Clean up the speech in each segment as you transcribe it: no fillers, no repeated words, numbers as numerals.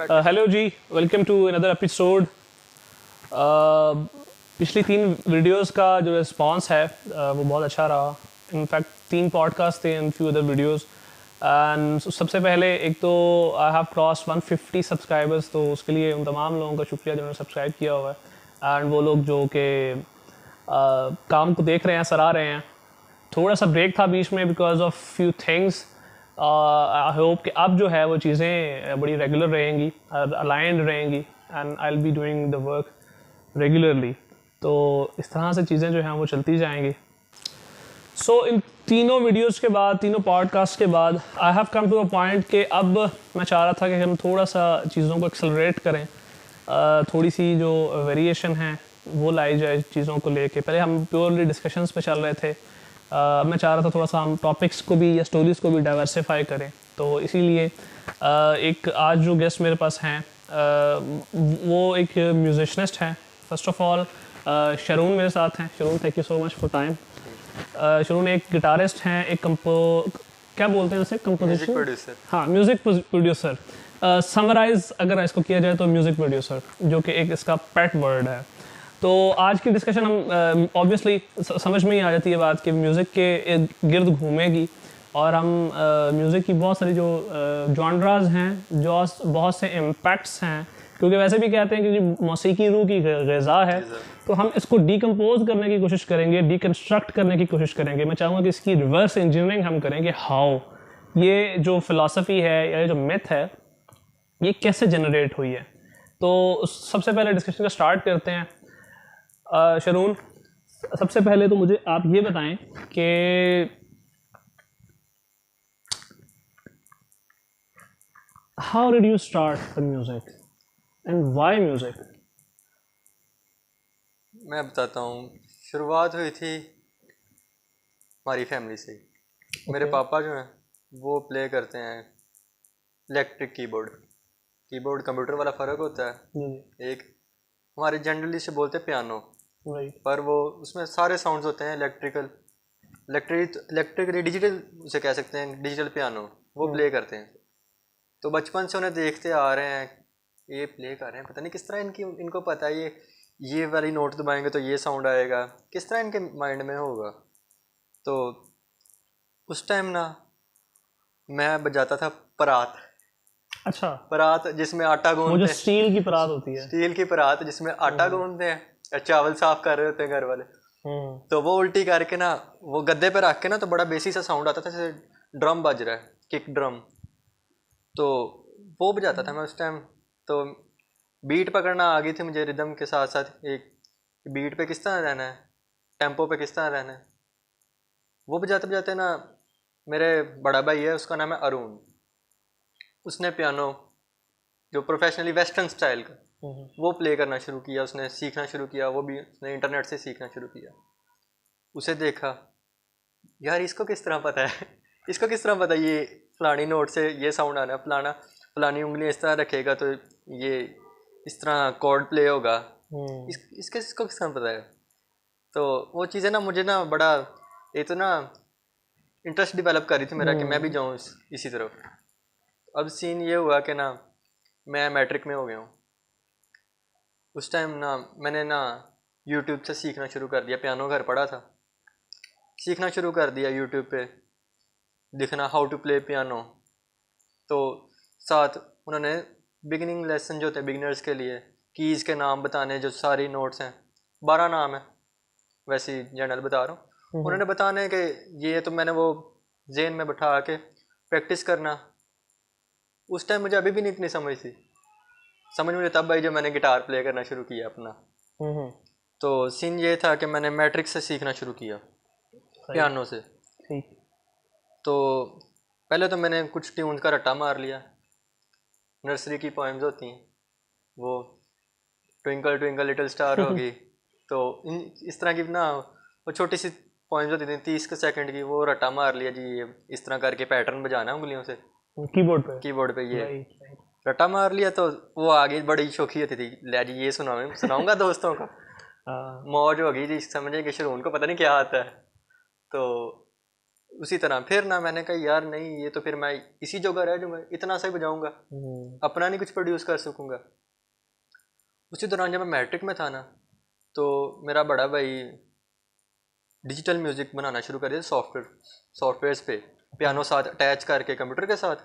Hello ji, welcome to another episode. पिछली 3 videos का जो रिस्पांस है वो बहुत अच्छा रहा। इनफैक्ट 3 पॉडकास्ट थे and few other videos. And सबसे पहले एक तो आई हैव क्रॉस 150 सब्सक्राइबर्स, तो उसके लिए उन तमाम लोगों का शुक्रिया जिन्होंने सब्सक्राइब किया हुआ है। एंड वो लोग जो कि काम को देख रहे हैं, सराह रहे हैं। थोड़ा सा ब्रेक था बीच में because of few things. I hope कि अब जो है वो चीज़ें बड़ी रेगुलर रहेंगी, अलाइंड रहेंगी and I will be doing the work regularly. तो इस तरह से चीज़ें जो हैं वो चलती जाएंगी। सो इन तीनों वीडियोस के बाद, तीनों पॉडकास्ट के बाद I have come to a point कि अब मैं चाह रहा था कि हम थोड़ा सा चीज़ों को एक्सेलरेट करें। थोड़ी सी जो वेरिएशन है वो लाई जाए चीज़ों को लेके। पहले हम प्योरली डिस्कशंस पे चल रहे थे। मैं चाह रहा था थोड़ा सा हम टॉपिक्स को भी या स्टोरीज़ को भी डाइवर्सिफाई करें। तो इसीलिए एक आज जो गेस्ट मेरे पास हैं वो एक म्यूजिशनिस्ट हैं। फर्स्ट ऑफ ऑल शरून मेरे साथ हैं। Sharun, thank you so much for time. Sharun एक गिटारिस्ट हैं, एक क्या बोलते हैं उसे, कंपोजिशन, प्रोड्यूसर। हाँ, म्यूज़िक प्रोड्यूसर। समराइज अगर इसको किया जाए तो म्यूज़िक प्रोड्यूसर, जो कि एक इसका पेट वर्ड है। तो आज की डिस्कशन हम ऑब्वियसली समझ में ही आ जाती है बात कि म्यूज़िक के गिर्द घूमेगी और हम म्यूज़िक की बहुत सारी जो जॉनराज हैं, जो बहुत से इम्पैक्ट्स हैं, क्योंकि वैसे भी कहते हैं कि मौसीकी रूह की ग़िज़ा है। तो हम इसको डीकम्पोज करने की कोशिश करेंगे, डीकंस्ट्रक्ट करने की कोशिश करेंगे। मैं चाहूँगा कि इसकी रिवर्स इंजीनियरिंग हम करेंगे। हाउ ये जो फ़िलासफ़ी है या ये जो मिथ है ये कैसे जनरेट हुई है। तो सबसे पहले डिस्कशन का स्टार्ट करते हैं। शरून, सबसे पहले तो मुझे आप ये बताएं कि how did you start the music and why music? मैं बताता हूँ, शुरुआत हुई थी हमारी फैमिली से। मेरे पापा जो हैं वो प्ले करते हैं इलेक्ट्रिक कीबोर्ड। कीबोर्ड कंप्यूटर वाला फ़र्क होता है। एक हमारे जनरली से बोलते हैं पियानो, पर वो उसमें सारे साउंड्स होते हैं इलेक्ट्रिकली डिजिटल उसे कह सकते हैं, डिजिटल पियानो वो प्ले करते हैं। तो बचपन से उन्हें देखते आ रहे हैं, ये प्ले कर रहे हैं, पता नहीं किस तरह इनको पता है ये वाली नोट दबाएंगे तो ये साउंड आएगा, किस तरह इनके माइंड में होगा। तो उस टाइम ना मैं बजाता था परात। अच्छा, परात जिसमें आटा गूंदते हैं, स्टील की परात होती है, स्टील की परात जिसमें आटा गूंदते हैं, चावल साफ कर रहे होते हैं घर वाले। तो वो उल्टी करके ना वो गद्दे पे रख के ना, तो बड़ा बेसिक सा साउंड आता था, जैसे ड्रम बज रहा है, किक ड्रम। तो वो बजाता था मैं उस टाइम। तो बीट पकड़ना आ गई थी मुझे रिदम के साथ साथ, एक बीट पे किस तरह रहना है, टेम्पो पे किस तरह रहना है। वो बजाते बजाते ना मेरे बड़ा भाई है, उसका नाम है अरुण। उसने पियानो जो प्रोफेशनली वेस्टर्न स्टाइल का वो प्ले करना शुरू किया, उसने सीखना शुरू किया। वो भी उसने इंटरनेट से सीखना शुरू किया। उसे देखा, यार इसको किस तरह पता है इसको किस तरह पता है ये फलानी नोट से ये साउंड आना है, फलानी उंगली इस तरह रखेगा तो ये इस तरह कॉर्ड प्ले होगा। इसको किस तरह पता है। तो वो चीज़ें ना मुझे ना बड़ा ये तो ना इंटरेस्ट डेवलप कर रही थी मेरा कि मैं भी जाऊँ इसी तरफ। अब सीन ये हुआ कि ना मैं मैट्रिक में हो गया हूँ। उस टाइम ना मैंने ना यूट्यूब से सीखना शुरू कर दिया। पियानो घर पड़ा था, सीखना शुरू कर दिया यूट्यूब पे, दिखना हाउ टू प्ले पियानो। तो साथ उन्होंने बिगिनिंग लेसन जो थे बिगिनर्स के लिए, कीज़ के नाम बताने, जो सारी नोट्स हैं 12 नाम है, वैसे ही जनरल बता रहा हूँ। उन्होंने बताने कि ये तो मैंने वो जेन में बैठा के प्रैक्टिस करना। उस टाइम मुझे अभी भी नहीं इतनी समझ मुझे तब भाई जब मैंने गिटार प्ले करना शुरू किया अपना। तो सीन ये था कि मैंने मैट्रिक से सीखना शुरू किया पियानो से। तो पहले तो मैंने कुछ ट्यून्स का रट्टा मार लिया। नर्सरी की पोएम्स होती हैं, वो ट्विंकल ट्विंकल लिटिल स्टार होगी। तो इस तरह की ना वो छोटी सी पोएम्स होती थी 30 सेकंड की, वो रट्टा मार लिया जी, ये इस तरह करके पैटर्न बजाना है उंगलियों से कीबोर्ड पे ये रट्टा मार लिया। तो वो आगे बड़ी शौकी होती थी, ले जी ये सुनाऊंगा दोस्तों को। मौज हो गई जी, समझे कि शरून को पता नहीं क्या आता है। तो उसी तरह फिर ना मैंने कहा यार नहीं, ये तो फिर मैं इसी जगह रह जाऊंगा, इतना सा ही बजाऊंगा, अपना नहीं कुछ प्रोड्यूस कर सकूंगा। उसी दौरान जब मैं मैट्रिक में था ना, तो मेरा बड़ा भाई डिजिटल म्यूजिक बनाना शुरू कर दिया सॉफ्टवेयर्स पे, पियानो साथ अटैच करके कंप्यूटर के साथ।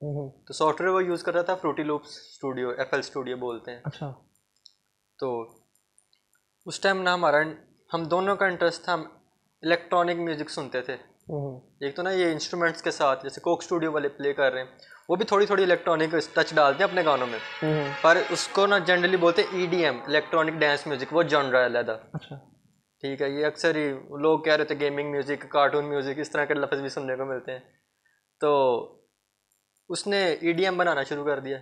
तो सॉफ्टवेयर वो यूज़ कर रहा था Frooti loops studio, FL studio बोलते हैं। अच्छा। तो उस टाइम ना हमारा, हम दोनों का इंटरेस्ट था, हम इलेक्ट्रॉनिक म्यूजिक सुनते थे। एक तो ना ये इंस्ट्रूमेंट्स के साथ जैसे कोक स्टूडियो वाले प्ले कर रहे हैं, वो भी थोड़ी थोड़ी इलेक्ट्रॉनिक टच डालते हैं अपने गानों में, पर उसको ना जनरली बोलते हैं EDM, इलेक्ट्रॉनिक डांस म्यूजिक, वो जॉनरा है अलग। अच्छा। ठीक है, ये अक्सर ही लोग कह रहे थे गेमिंग म्यूजिक, कार्टून म्यूजिक, इस तरह के लफ्ज़ भी सुनने को मिलते हैं। तो उसने EDM बनाना शुरू कर दिया,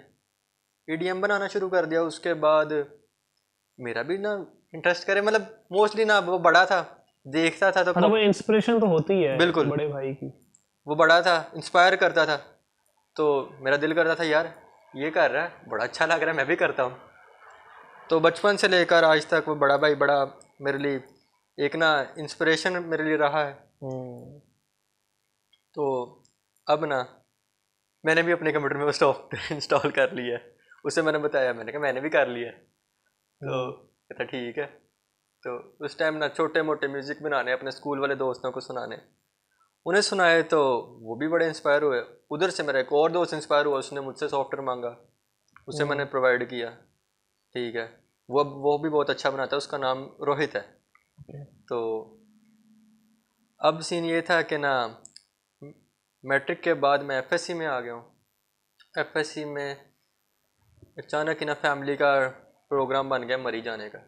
EDM बनाना शुरू कर दिया। उसके बाद मेरा भी ना इंटरेस्ट करे, मतलब मोस्टली ना वो बड़ा था, देखता था तो मतलब वो इंस्पिरेशन तो होती है बिल्कुल बड़े भाई की, वो बड़ा था, इंस्पायर करता था। तो मेरा दिल करता था यार ये कर रहा है, बड़ा अच्छा लग रहा है, मैं भी करता हूँ। तो बचपन से लेकर आज तक वो बड़ा भाई बड़ा मेरे लिए एक ना इंस्पिरेशन मेरे लिए रहा है। तो अब ना मैंने भी अपने कंप्यूटर में वो सॉफ्टवेयर इंस्टॉल कर लिया है। उसे मैंने बताया, मैंने कहा मैंने भी कर लिया है। तो कहता ठीक है। तो उस टाइम ना छोटे मोटे म्यूज़िक बनाने, अपने स्कूल वाले दोस्तों को सुनाने, उन्हें सुनाए तो वो भी बड़े इंस्पायर हुए। उधर से मेरा एक और दोस्त इंस्पायर हुआ, उसने मुझसे सॉफ्टवेयर मांगा, उसे मैंने प्रोवाइड किया। ठीक है, वो भी बहुत अच्छा बनाता है, उसका नाम रोहित है। तो अब सीन ये था कि ना मैट्रिक के बाद मैं FSC में आ गया हूँ। FSC में अचानक ही ना फैमिली का प्रोग्राम बन गया मरी जाने का।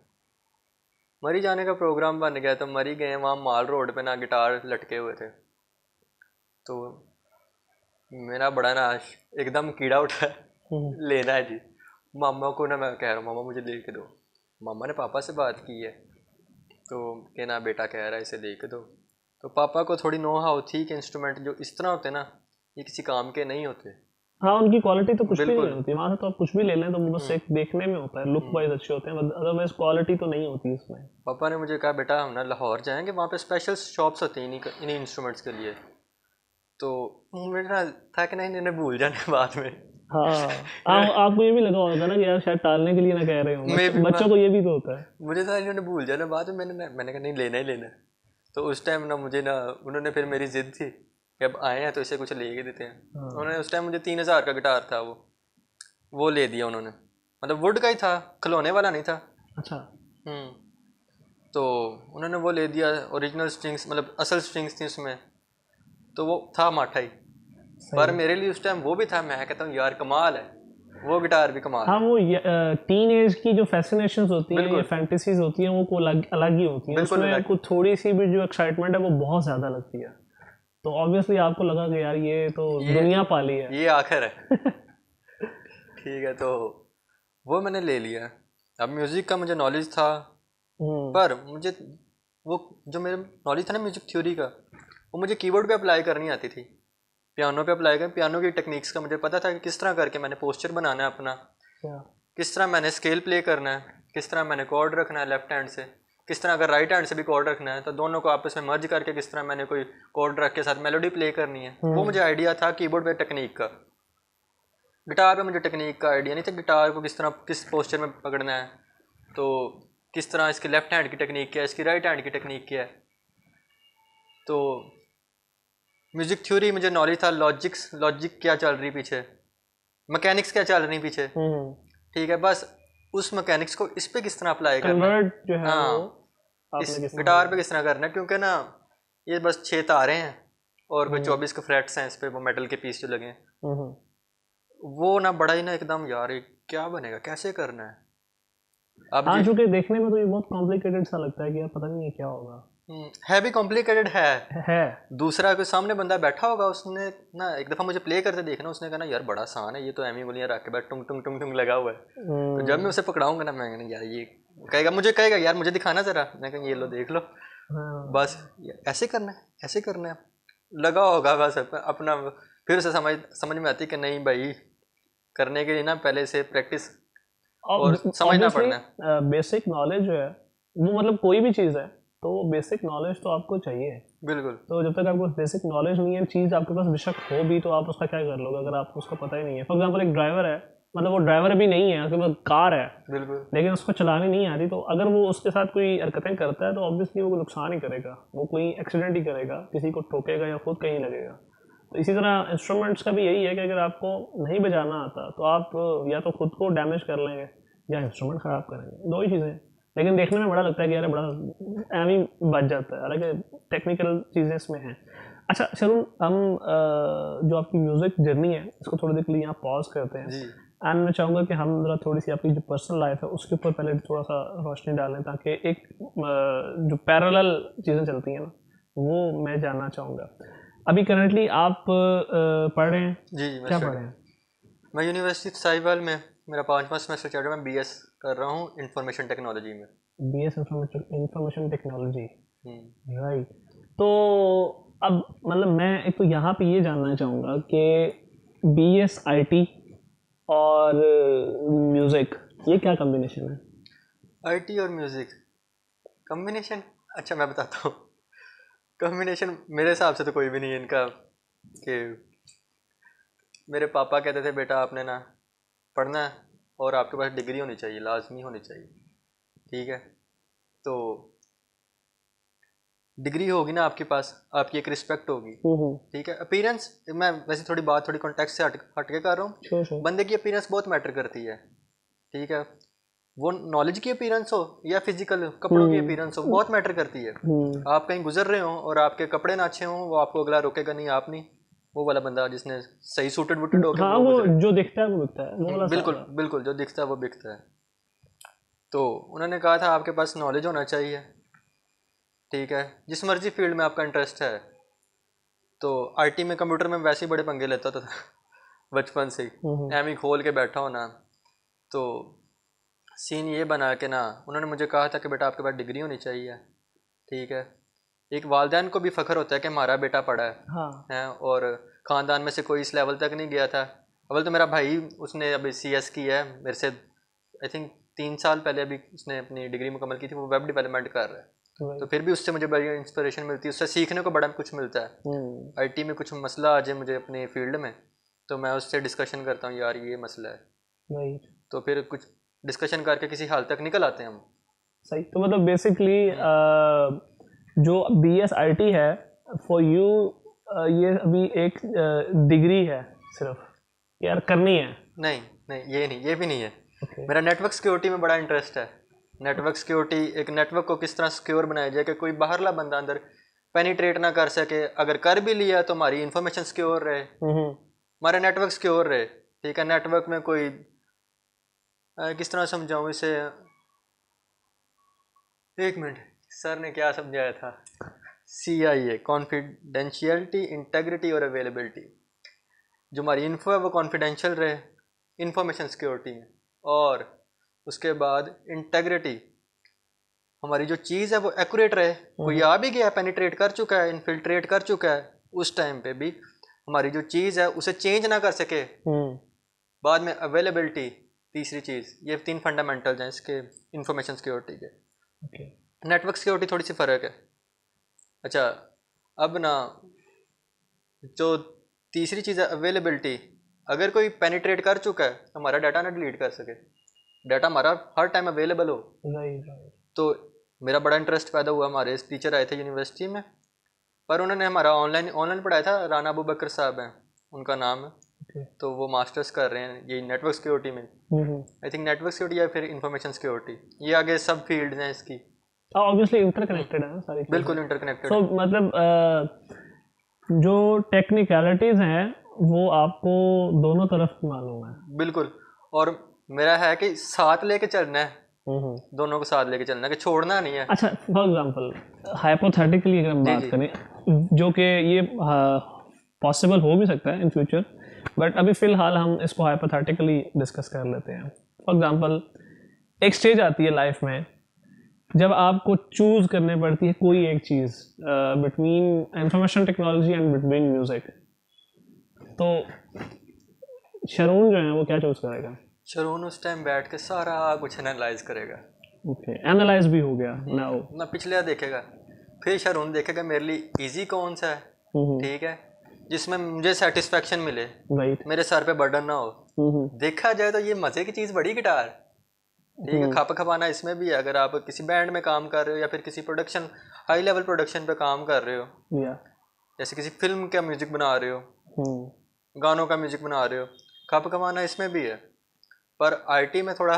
मरी जाने का प्रोग्राम बन गया तो मरी गए, वहाँ माल रोड पे ना गिटार लटके हुए थे। तो मेरा बड़ा ना एकदम कीड़ा उठा, लेना है जी। मामा को ना मैं कह रहा हूँ मामा मुझे ले के दो। मामा ने पापा से बात की है, तो कहना बेटा कह रहा है इसे ले के दो। तो पापा को थोड़ी नो हाउ थी कि इंस्ट्रूमेंट जो इस तरह होते ना, ये किसी काम के नहीं होते। हाँ, उनकी क्वालिटी तो कुछ भी नहीं होती वहाँ से, तो आप कुछ भी ले लें तो बस एक देखने में होता है, लुक वाइज अच्छे होते हैं, अदरवाइज क्वालिटी तो नहीं होती इसमें। पापा ने मुझे कहा बेटा हम ना लाहौर जाएंगे, वहाँ पे स्पेशल शॉप्स होती हैं इन्हीं इंस्ट्रूमेंट्स के लिए। तो मेरा था कि नहीं इन्हें भूल जाने बाद में। हाँ, आपको ये भी लगा होगा ना कि यार शायद टालने के लिए ना कह रहे हो, बच्चों को ये भी तो होता है। मुझे था इन्होंने भूल जाना बाद में, मैंने कहा नहीं लेना ही लेना है। तो उस टाइम ना मुझे ना उन्होंने, फिर मेरी जिद थी कि अब आए हैं तो इसे कुछ ले के देते हैं। उन्होंने उस टाइम मुझे 3000 का गिटार था, वो ले दिया उन्होंने, मतलब वुड का ही था, खिलौने वाला नहीं था। अच्छा। तो उन्होंने वो ले दिया, ओरिजिनल स्ट्रिंग्स, मतलब असल स्ट्रिंग्स थी उसमें, तो वो था माठा ही। पर मेरे लिए उस टाइम वो भी था, मैं कहता हूँ यार कमाल है, वो गिटार भी कमाल। हाँ, वो टीन एज की जो फैसिनेशंस होती हैं या फैंटेसीज होती हैं, वो को अलग ही होती हैं, उसमें कुछ थोड़ी सी भी जो एक्साइटमेंट है वो बहुत ज़्यादा लगती है। तो ऑब्वियसली आपको लगा कि यार ये तो दुनिया पाली है, ये आखिर है। ठीक है, तो वो मैंने ले लिया। अब म्यूज़िक का मुझे नॉलेज था, पर मुझे वो जो मेरे नॉलेज था ना म्यूज़िक थ्योरी का, वो मुझे कीबोर्ड पे अप्लाई करनी आती थी, पियानो पे अप्लाई कर, पियानो की टेक्निक्स का मुझे पता था कि किस तरह करके मैंने पोस्चर बनाना है अपना, किस तरह मैंने स्केल प्ले करना है, किस तरह मैंने कॉर्ड रखना है लेफ्ट हैंड से, किस तरह अगर राइट हैंड से भी कॉर्ड रखना है तो दोनों को आपस में मर्ज करके किस तरह मैंने कोई कॉर्ड रख के साथ मेलोडी प्ले करनी है। वो मुझे आइडिया था कीबोर्ड पे टेक्निक का। गिटार पे मुझे टेक्निक का आइडिया नहीं था, गिटार को किस तरह किस पोस्चर में पकड़ना है, तो किस तरह इसकी लेफ्ट हैंड की टेक्निक क्या है, इसकी राइट हैंड की टेक्निक क्या है। तो म्यूजिक थ्योरी मुझे नॉलेज था, लॉजिक क्या चल रही पीछे, मैकेनिक्स क्या चल रही पीछे। ठीक है, बस उस मैकेनिक्स को इस पे किस तरह अप्लाई करना है, हाँ इस गिटार पे किस तरह करना है, क्योंकि ना ये बस 6 तारे हैं और कोई 24 के फ्रेट्स हैं इस पे, वो मेटल के पीस जो लगे हैं, वो ना बड़ा ही ना एकदम यार ये क्या बनेगा, कैसे करना है। अब हाँ, चूंकि देखने में तो ये बहुत कॉम्प्लिकेटेड सा लगता है कि यार पता नहीं है क्या होगा। है भी कॉम्प्लिकेटेड है। दूसरा कोई सामने बंदा बैठा होगा, उसने ना एक दफ़ा मुझे प्ले करते देखना, उसने कहा ना यार बड़ा आसान है, ये तो एमी गोलियां रख के बैठ टुंग टुंग टुंग टुंग लगा हुआ है। तो जब मैं उसे पकड़ाऊंगा ना, मैं कहना यार ये कहेगा यार मुझे दिखाना जरा, मैं कहूँगा ये लो देख लो, बस ऐसे करना है, ऐसे करना है, लगा होगा बस अपना। फिर उसे समझ में आती कि नहीं भाई, करने के लिए ना पहले से प्रैक्टिस और समझना पड़ना है। बेसिक नॉलेज जो है वो, मतलब कोई भी चीज़ है तो बेसिक नॉलेज तो आपको चाहिए। बिल्कुल। तो जब तक आपको बेसिक नॉलेज नहीं है, चीज़ आपके पास बेशक हो भी, तो आप उसका क्या कर लोगे अगर आपको उसका पता ही नहीं है। फॉर एग्जाम्पल एक ड्राइवर है, मतलब वो ड्राइवर भी नहीं है, उसके पास कार है बिल्कुल। लेकिन उसको चलानी नहीं आती, तो अगर वो उसके साथ कोई हरकतें करता है तो ऑब्वियसली वो नुकसान ही करेगा, वो कोई एक्सीडेंट ही करेगा, किसी को ठोकेगा या खुद कहीं लगेगा। तो इसी तरह इंस्ट्रूमेंट्स का भी यही है कि अगर आपको नहीं बजाना आता तो आप या तो खुद को डैमेज कर लेंगे या इंस्ट्रूमेंट ख़राब करेंगे, दो ही चीज़ें। लेकिन देखने में बड़ा लगता है कि यार बड़ा एम ही बच जाता है, हालांकि टेक्निकल चीज़ें इसमें हैं। अच्छा शरून, हम जो आपकी म्यूज़िक जर्नी है इसको थोड़ी देर के लिए यहाँ पॉज करते हैं जी। एंड मैं चाहूँगा कि हम ज़रा थोड़ी सी आपकी जो पर्सनल लाइफ है उसके ऊपर पहले थोड़ा सा रोशनी डालें, ताकि एक जो पैरेलल चीज़ें चलती हैं ना वो मैं जानना चाहूँगा। अभी करंटली आप पढ़ रहे हैं? जी मैं क्या पढ़ रहे हैं? मैं यूनिवर्सिटी साहिवाल में, मेरा 5वां सेमेस्टर चल रहा है, मैं बीएस कर रहा हूँ इंफॉर्मेशन टेक्नोलॉजी में। BS information technology, right. तो अब मतलब मैं एक तो यहाँ पे ये जानना चाहूँगा कि बीएस आईटी और म्यूज़िक ये क्या कॉम्बिनेशन है? आईटी और म्यूज़िक कॉम्बिनेशन, अच्छा मैं बताता हूँ। कॉम्बिनेशन मेरे हिसाब से तो कोई भी नहीं है इनका। कि मेरे पापा कहते थे बेटा आपने ना पढ़ना है और आपके पास डिग्री होनी चाहिए, लाजमी होनी चाहिए, ठीक है। तो डिग्री होगी ना आपके पास, आपकी एक रिस्पेक्ट होगी, ठीक है। अपीयरेंस, मैं वैसे थोड़ी बात थोड़ी कॉन्टेक्स्ट से हट के कर रहा हूँ। बंदे की अपीयरेंस बहुत मैटर करती है, ठीक है। वो नॉलेज की अपीयरेंस हो या फिजिकल कपड़ों की अपीयरेंस हो, बहुत मैटर करती है। आप कहीं गुजर रहे हो और आपके कपड़े ना अच्छे हों, वो आपको अगला रोकेगा नहीं, आप नहीं। वो वाला बंदा जिसने सही सूटेड वूटेड होकर हाँ, वो जो दिखता है वो बिकता है, वो वाला बिल्कुल बिल्कुल, जो दिखता है वो बिकता है। तो उन्होंने कहा था आपके पास नॉलेज होना चाहिए, ठीक है, जिस मर्जी फील्ड में आपका इंटरेस्ट है। तो आईटी में कंप्यूटर में वैसे ही बड़े पंगे लेता था बचपन से ही, एम ही खोल के बैठा हो ना। तो सीन ये बना के ना उन्होंने मुझे कहा था कि बेटा आपके पास डिग्री होनी चाहिए, ठीक है। एक वालिदैन को भी फ़ख्र होता है कि हमारा बेटा पढ़ा है, हाँ। है, और ख़ानदान में से कोई इस लेवल तक नहीं गया था। अव्वल तो मेरा भाई, उसने अभी सीएस की है मेरे से, आई थिंक 3 साल पहले अभी उसने अपनी डिग्री मुकम्मल की थी, वो वेब डेवलपमेंट कर रहा है। तो फिर भी उससे मुझे बड़ी इंस्पिरेशन मिलती है, उससे सीखने को बड़ा कुछ मिलता है। आईटी में कुछ मसला आ जाए मुझे अपने फील्ड में, तो मैं उससे डिस्कशन करता हूँ, यार ये मसला है, तो फिर कुछ डिस्कशन करके किसी हाल तक निकल आते हैं हम। सही। तो मतलब बेसिकली जो बीएस आईटी है फॉर यू, ये अभी एक डिग्री है सिर्फ, यार करनी है? नहीं नहीं, ये नहीं, ये भी नहीं है। मेरा नेटवर्क सिक्योरिटी में बड़ा इंटरेस्ट है। नेटवर्क सिक्योरिटी, एक नेटवर्क को किस तरह सिक्योर बनाया जाए कि कोई बाहरला बंदा अंदर पेनिट्रेट ना कर सके, अगर कर भी लिया तो हमारी इंफॉर्मेशन सिक्योर रहे, हमारा नेटवर्क सिक्योर रहे, ठीक है। नेटवर्क में कोई किस तरह समझाऊँ इसे, एक मिनट, सर ने क्या समझाया था, CIA कॉन्फिडेंशियलिटी, इंटेग्रिटी और अवेलेबिलिटी। जो हमारी इन्फो है वो कॉन्फिडेंशियल रहे इंफॉर्मेशन सिक्योरिटी में, और उसके बाद इंटेग्रिटी, हमारी जो चीज़ है वो एक्यूरेट रहे। कोई आ भी गया, पेनिट्रेट कर चुका है, इनफिल्ट्रेट कर चुका है, उस टाइम पे भी हमारी जो चीज़ है उसे चेंज ना कर सके। बाद में अवेलेबिलिटी, तीसरी चीज़। ये 3 फंडामेंटल्स हैं इसके इंफॉर्मेशन सिक्योरिटी के। नेटवर्क सिक्योरिटी थोड़ी सी फ़र्क है। अच्छा, अब ना जो तीसरी चीज़ है अवेलेबिलिटी, अगर कोई पेनिट्रेट कर चुका है तो हमारा डाटा ना डिलीट कर सके, डाटा हमारा हर टाइम अवेलेबल हो। तो मेरा बड़ा इंटरेस्ट पैदा हुआ, हमारे टीचर आए थे यूनिवर्सिटी में, पर उन्होंने हमारा ऑनलाइन पढ़ाया था। राना अबू बकर साहब हैं उनका नाम है, तो वो मास्टर्स कर रहे हैं ये नेटवर्क सिक्योरिटी में, आई थिंक नेटवर्क सिक्योरिटी या फिर इंफॉर्मेशन सिक्योरिटी, ये आगे सब फील्ड हैं इसकी। ऑब्वियसली इंटरकनेक्टेड है सारी, बिल्कुल इंटरकनेक्टेड। सो मतलब जो टेक्निकलिटीज़ हैं वो आपको दोनों तरफ मालूम है? बिल्कुल, और मेरा है कि साथ लेके चलना है, दोनों को साथ लेके चलना है, कि छोड़ना नहीं है। अच्छा, फॉर एग्जांपल हाइपोथेटिकली अगर हम बात करें, जो कि ये पॉसिबल हो भी सकता है इन फ्यूचर, बट अभी फ़िलहाल हम इसको हाइपोथेटिकली डिस्कस कर लेते हैं। फॉर एग्जांपल एक स्टेज आती है लाइफ में जब आपको चूज़ करने पड़ती है कोई एक चीज़ between information technology and between music, तो शरून जो है वो क्या चूज़ करेगा? शरून उस टाइम बैठ के सारा कुछ एनालाइज करेगा ओके, एनालाइज भी हो गया नाउ। ना पिछले देखेगा, फिर शारून देखेगा मेरे लिए इजी कौन सा है, ठीक है, जिसमें मुझे सेटिस्फेक्शन मिले, राइट, मेरे सर पे बर्डन ना हो। देखा जाए तो ये मजे की चीज बड़ी गिटार, ठीक है, खप खपाना इसमें भी है। अगर आप किसी बैंड में काम कर रहे हो या फिर किसी प्रोडक्शन, हाई लेवल प्रोडक्शन पे काम कर रहे हो, जैसे किसी फिल्म का म्यूजिक बना रहे हो, गानों का म्यूजिक बना रहे हो, खप खपाना इसमें भी है। पर आईटी में थोड़ा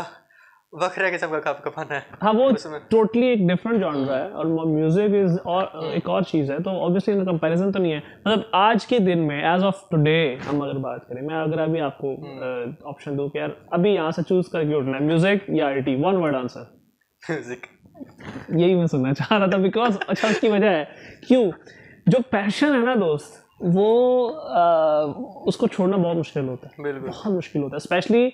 वक्र किस्म का खप खपाना है। हाँ, वो टोटली एक डिफरेंट जॉनर है और म्यूजिक इज और एक और चीज़ है, तो ऑब्वियसली इनका कंपैरिजन तो नहीं है। मतलब आज के दिन में एज ऑफ टुडे हम अगर बात करें, मैं अगर अभी आपको ऑप्शन दूं कि यार अभी यहाँ से चूज करके उठना है, म्यूजिक या IT, one word answer music. यही मैं सुनना चाह रहा था, बिकॉज अच्छा उसकी वजह है क्यों, जो पैशन है ना दोस्त, वो उसको छोड़ना बहुत मुश्किल होता है, बिल्कुल बहुत मुश्किल होता है। स्पेशली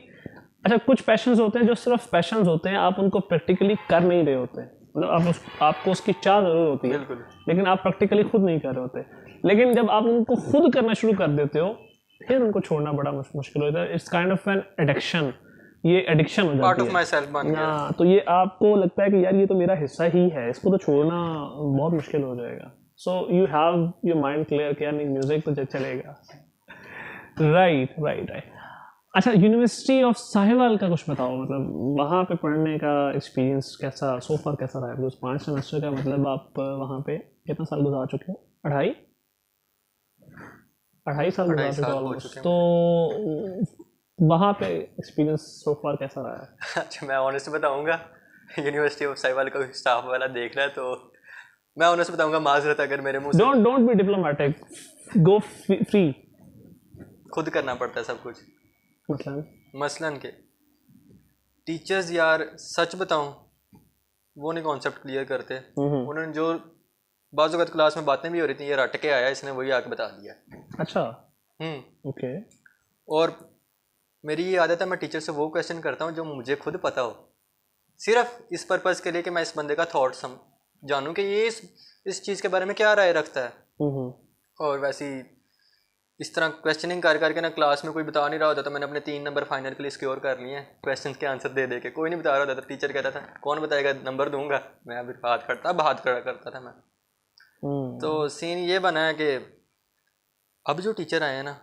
अच्छा, कुछ पैशंस होते हैं जो सिर्फ पैशंस होते हैं, आप उनको प्रैक्टिकली कर नहीं रहे होते, मतलब आपको उसकी चाह जरूर होती है, लेकिन आप प्रैक्टिकली खुद नहीं कर रहे होते। लेकिन जब आप उनको खुद करना शुरू कर देते हो, फिर उनको छोड़ना बड़ा मुश्किल होता है। It's kind of an addiction, ये एडिक्शन हो जाती है, पार्ट ऑफ माय सेल्फ बन गया। तो ये आपको लगता है कि यार ये तो मेरा हिस्सा ही है, इसको तो छोड़ना बहुत मुश्किल हो जाएगा। So you have your mind clear कि यार नहीं, म्यूजिक तो चलेगा। राइट। अच्छा, यूनिवर्सिटी ऑफ साहिवाल का कुछ बताओ, मतलब वहाँ पे पढ़ने का एक्सपीरियंस कैसा, सो फार कैसा रहा है? बिकॉज 5 सेमेस्टर का मतलब आप वहाँ पे कितना साल गुजार चुके हो? 2.5 साल गुजार चुके हो, तो वहाँ पे एक्सपीरियंस सो फार कैसा रहा है? अच्छा, मैं ऑनेस्ट बताऊँगा, यूनिवर्सिटी ऑफ साहिवाल का स्टाफ वाला देख रहा है तो मैं ऑनेस्ट बताऊँगा, माजरत अगर मेरे मुँह से। Don't be diplomatic, go free. खुद करना पड़ता है सब कुछ। मसलन के टीचर्स यार सच बताऊं, वो नहीं कॉन्सेप्ट क्लियर करते। उन्होंने जो बाज़ वक़्त क्लास में बातें भी हो रही थी, ये रट के आया, इसने वही आके बता दिया। अच्छा, ओके। और मेरी ये आदत है, मैं टीचर से वो क्वेश्चन करता हूँ जो मुझे खुद पता हो, सिर्फ इस पर्पज़ के लिए कि मैं इस बंदे का थॉट जानूँ कि ये इस चीज़ के बारे में क्या राय रखता है। और वैसे इस तरह क्वेश्चनिंग कर करके ना, क्लास में कोई बता नहीं रहा होता तो मैंने अपने 3 नंबर फाइनल के लिए सिक्योर कर लिए हैं, क्वेश्चन के आंसर दे दे के। कोई नहीं बता रहा होता तो टीचर कहता था कौन बताएगा, नंबर दूंगा मैं, अभी बात खड़ा करता था मैं। तो सीन ये बना है कि अब जो टीचर आए हैं ना,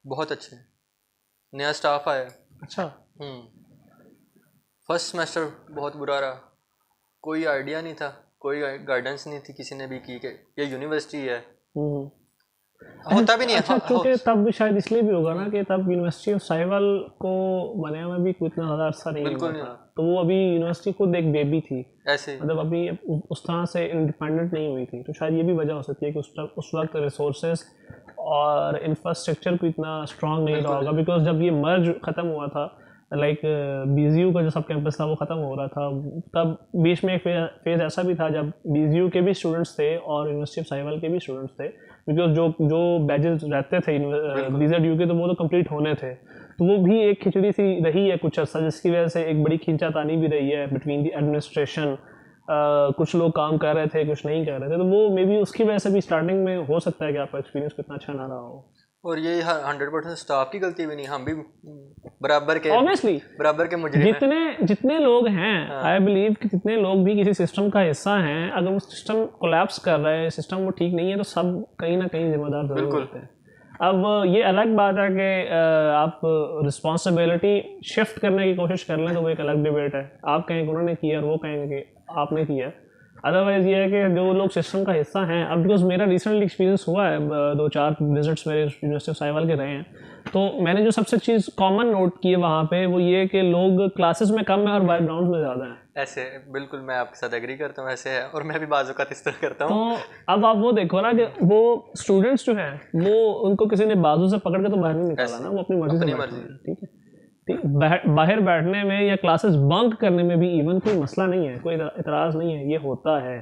बहुत अच्छे, नया स्टाफ आया। अच्छा। फर्स्ट सेमेस्टर बहुत बुरा रहा, कोई आइडिया नहीं था, कोई गाइडेंस नहीं थी किसी ने भी की कि ये यूनिवर्सिटी है, होता भी नहीं है। अच्छा, क्योंकि तब भी शायद इसलिए भी होगा ना कि तब यूनिवर्सिटी ऑफ साहिवाल को बने में भी इतना ज़्यादा अर्सा नहीं हुआ था, तो वो अभी यूनिवर्सिटी खुद एक बेबी थी ऐसे, मतलब अभी उस तरह से इंडिपेंडेंट नहीं हुई थी। तो शायद ये भी वजह हो सकती है कि उस वक्त रिसोर्सेज और इंफ्रास्ट्रक्चर भी इतना स्ट्रॉन्ग नहीं रहा होगा, बिकॉज जब ये मर्ज ख़त्म हुआ था, लाइक BZU का जो सब कैंपस था वो ख़त्म हो रहा था, तब बीच में एक फेज़ ऐसा भी था जब BZU के भी स्टूडेंट्स थे और यूनिवर्सिटी ऑफ साहिवाल के भी स्टूडेंट्स थे, बिकॉज जो बैचेस रहते थे BZU के, तो वो तो कंप्लीट होने थे। तो वो भी एक खिचड़ी सी रही है कुछ अर्सा, जिसकी वजह से एक बड़ी खींचातानी भी रही है बिटवीन द एडमिनिस्ट्रेशन। कुछ लोग काम कर रहे थे, कुछ नहीं कर रहे थे, तो वो मे बी उसकी वजह से भी स्टार्टिंग में हो सकता है कि आपका एक्सपीरियंस कितना अच्छा ना रहा हो। और ये 100% स्टाफ की गलती भी नहीं, हम भी बराबर के, ऑब्वियसली बराबर के मुजरिम जितने लोग हैं, आई बिलीव कि जितने लोग भी किसी सिस्टम का हिस्सा हैं, अगर वो सिस्टम कोलैप्स कर रहा है, सिस्टम वो ठीक नहीं है, तो सब कहीं ना कहीं जिम्मेदार जरूर होते हैं। अब ये अलग बात है कि आप रिस्पॉन्सिबिलिटी शिफ्ट करने की कोशिश कर लें तो वो एक अलग डिबेट है। आप कहेंगे कि उन्होंने किया और वो कहेंगे कि आपने किया। अदरवाइज़ ये है कि जो लोग सिस्टम का हिस्सा हैं, अब बिकॉज मेरा रिसेंटली एक्सपीरियंस हुआ है, 2-4 विजिट्स मेरे यूनिवर्सिटी ऑफ साहिवाल के रहे हैं, तो मैंने जो सबसे चीज़ कॉमन नोट की है वहाँ पे, वो ये कि लोग क्लासेस में कम है और बैकग्राउंड में ज़्यादा है। ऐसे बिल्कुल मैं आपके साथ एग्री करता हूँ, ऐसे है, और मैं भी बाजू का इस तरह करता हूँ। तो अब आप वो देखो ना कि वो स्टूडेंट्स जो हैं, वो उनको किसी ने बाजू से पकड़ के तो बाहर नहीं निकाला ना, वो अपनी मर्जी से बैठते हैं, ठीक है। बाहर बैठने में या क्लासेस बंक करने में भी इवन कोई मसला नहीं है, कोई इतराज़ नहीं है, ये होता है।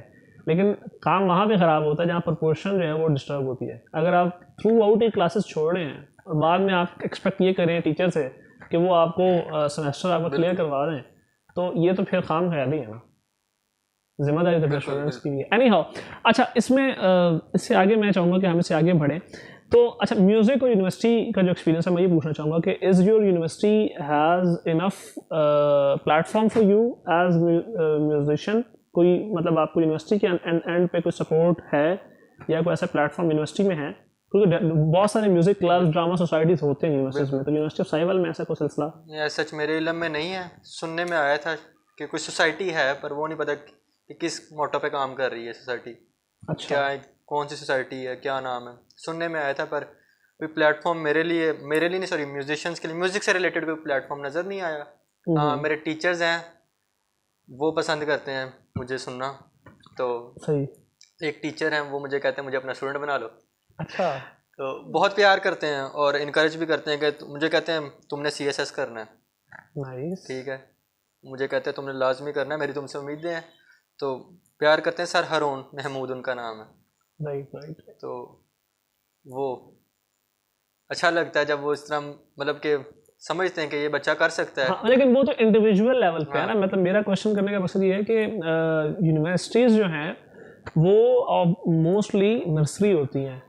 लेकिन काम वहाँ पे ख़राब होता है जहाँ प्रोपोर्शन जो है वो डिस्टर्ब होती है। अगर आप थ्रू आउट ये क्लासेस छोड़ रहे हैं और बाद में आप एक्सपेक्ट ये करें टीचर से कि वो आपको सेमेस्टर आपको क्लियर करवा दें, तो ये तो फिर खाम ख्याली है ना, जिम्मेदारी तो फिर स्टूडेंट्स की भी है। एनी हाउ, अच्छा, इसमें इससे आगे मैं चाहूँगा कि हम इससे आगे बढ़ें। तो अच्छा, म्यूजिक और यूनिवर्सिटी का जो एक्सपीरियंस है, मैं ये पूछना चाहूँगा कि is your university has enough platform for you as musician? कोई मतलब आपको यूनिवर्सिटी के एंड पे कोई सपोर्ट है या कोई ऐसा प्लेटफॉर्म यूनिवर्सिटी में है? क्योंकि बहुत सारे म्यूजिक क्लब्स, ड्रामा सोसाइटीज होते हैं यूनिवर्सिटीज में, तो यूनिवर्सिटी ऑफ साहिवाल में ऐसा कोई सिलसिला? ये सच मेरे इलम में नहीं है, सुनने में आया था कि कोई सोसाइटी है, पर वो नहीं पता कि किस मोटो पे काम कर रही है सोसाइटी। अच्छा, क्या है, कौन सी सोसाइटी है, क्या नाम है, सुनने में आया था, पर कोई प्लेटफॉर्म मेरे लिए नहीं, सॉरी, म्यूजिशियंस के लिए म्यूजिक से रिलेटेड कोई प्लेटफॉर्म नज़र नहीं आया। हाँ, मेरे टीचर्स हैं, वो पसंद करते हैं मुझे सुनना, तो सही। एक टीचर हैं, वो मुझे कहते हैं मुझे अपना स्टूडेंट बना लो। अच्छा, तो बहुत प्यार करते हैं और इनकरेज भी करते हैं कि मुझे कहते हैं तुमने CSS करना है, नाइस। ठीक है, मुझे कहते हैं तुमने लाजमी करना है, मेरी तुमसे उम्मीदें हैं। तो प्यार करते हैं। सर हरून महमूद उनका नाम है। Right right. तो वो अच्छा लगता है जब वो इस तरह मतलब कि समझते हैं कि ये बच्चा कर सकता है। हाँ, लेकिन वो तो इंडिविजुअल लेवल पे है ना। मतलब मेरा क्वेश्चन करने का मकसद ये है कि यूनिवर्सिटीज़ जो हैं वो मोस्टली नर्सरी होती हैं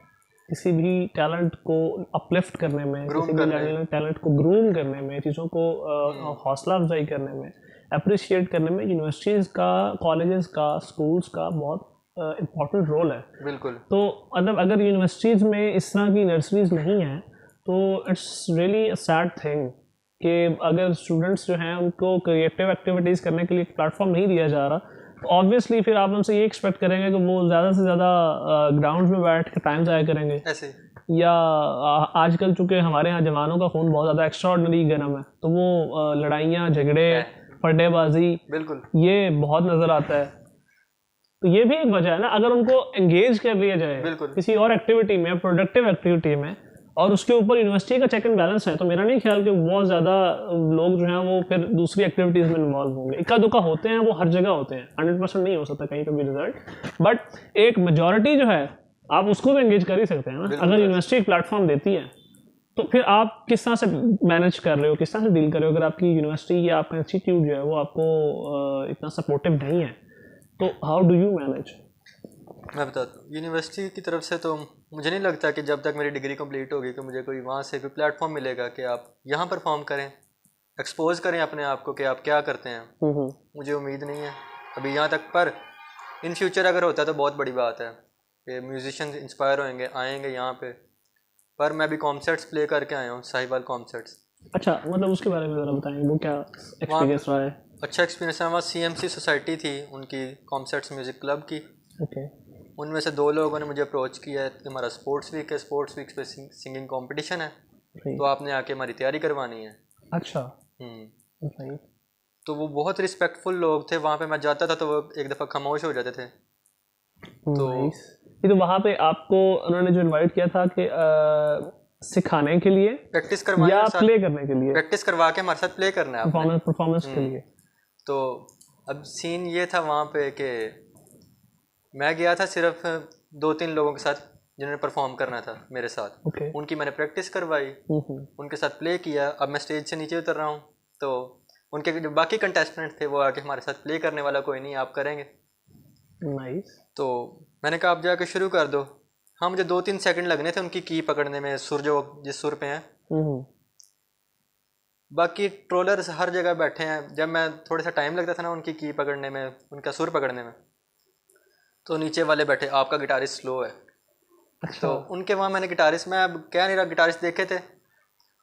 किसी भी टैलेंट को अपलिफ्ट करने में, किसी भी टैलेंट को ग्रूम करने में, चीज़ों को हौसला अफजाई करने में, अप्रिशिएट करने में यूनिवर्सिटीज़ का, कॉलेजेस का, स्कूल्स का बहुत इम्पॉर्टेंट रोल है। बिल्कुल। तो मतलब अगर यूनिवर्सिटीज़ में इस तरह की नर्सरीज नहीं हैं तो it's really a sad thing कि अगर स्टूडेंट्स जो हैं उनको क्रिएटिव एक्टिविटीज़ करने के लिए प्लेटफॉर्म नहीं दिया जा रहा, तो ऑब्वियसली फिर आप उनसे ये एक्सपेक्ट करेंगे कि वो ज़्यादा से ज़्यादा ग्राउंड में बैठ के टाइम ज़ाया करेंगे ऐसे। या आजकल चूँकि हमारे यहाँ जवानों का खून बहुत ज़्यादा एक्स्ट्राऑर्डिनरी गर्म है, तो वो लड़ाइयाँ, झगड़े, फड्डेबाजी, बिल्कुल, ये बहुत नज़र आता है। तो ये भी एक वजह है ना, अगर उनको एंगेज कर लिया जाए किसी और एक्टिविटी में, प्रोडक्टिव एक्टिविटी में, और उसके ऊपर यूनिवर्सिटी का चेक एंड बैलेंस है, तो मेरा नहीं ख्याल कि बहुत ज़्यादा लोग जो हैं वो फिर दूसरी एक्टिविटीज़ में इन्वॉल्व होंगे। इक्का दुक्का होते हैं, वो हर जगह होते हैं, 100% नहीं हो सकता कहीं का भी रिजल्ट, बट एक मेजॉरिटी जो है आप उसको भी एंगेज कर ही सकते हैं ना। अगर यूनिवर्सिटी एक प्लेटफॉर्म देती है तो फिर आप किस तरह से मैनेज कर रहे हो, किस तरह से डील कर रहे हो? अगर आपकी यूनिवर्सिटी या आपका इंस्टीट्यूट जो है वो आपको इतना सपोर्टिव नहीं है, तो हाउ डू यू मैनेज? मैं बताता हूँ। यूनिवर्सिटी की तरफ से तो मुझे नहीं लगता कि जब तक मेरी डिग्री कंप्लीट होगी कि मुझे कोई वहाँ से कोई प्लेटफॉर्म मिलेगा कि आप यहाँ परफॉर्म करें, एक्सपोज करें अपने आप को कि आप क्या करते हैं। मुझे उम्मीद नहीं है अभी यहाँ तक, पर इन फ्यूचर अगर होता है तो बहुत बड़ी बात है कि म्यूजिशियन इंस्पायर होंगे, आएंगे यहाँ पे। पर मैं भी कॉन्सर्ट्स प्ले करके आया हूँ, साहिवाल कॉन्सर्ट्स। अच्छा, मतलब उसके बारे में ज़रा बताएंगे, वो क्या एक्सपीरियंस रहा है? अच्छा एक्सपीरियंस है। वहाँ CMC सोसाइटी थी उनकी, कॉन्सर्ट्स म्यूज़िक क्लब की। ओके। उनमें से 2 लोगों ने मुझे अप्रोच किया है कि हमारा स्पोर्ट्स वीक है, स्पोर्ट्स वीक पे सिंगिंग कंपटीशन है, तो आपने आके हमारी तैयारी करवानी है। अच्छा। तो वो बहुत रिस्पेक्टफुल लोग थे। वहाँ पे मैं जाता था तो वो एक दफ़ा खामोश हो जाते थे। तो ये तो वहाँ पे आपको उन्होंने जो इनवाइट किया था कि सिखाने के लिए, प्रैक्टिस करवाने या प्ले करने के लिए? प्रैक्टिस करवा के हमारे साथ प्ले करना है, परफॉर्मेंस के लिए। तो अब सीन ये था वहाँ पे कि मैं गया था सिर्फ 2-3 लोगों के साथ जिन्होंने परफॉर्म करना था मेरे साथ। उनकी मैंने प्रैक्टिस करवाई, उनके साथ प्ले किया। अब मैं स्टेज से नीचे उतर रहा हूँ तो उनके जो बाकी कंटेस्टेंट थे वो आके हमारे साथ प्ले करने वाला कोई नहीं, आप करेंगे। नाइस। तो मैंने कहा आप जाके शुरू कर दो। हाँ, मुझे 2-3 सेकंड लगने थे उनकी की पकड़ने में, सुर जो जिस सुर पे हैं। बाकी ट्रोलर्स हर जगह बैठे हैं। जब मैं थोड़ा सा टाइम लगता था ना उनकी की पकड़ने में, उनका सुर पकड़ने में, तो नीचे वाले बैठे आपका गिटारिस्ट स्लो है। अच्छा। तो उनके वहाँ मैंने गिटारिस्ट, मैं अब क्या नहीं रहा, गिटारिस्ट देखे थे,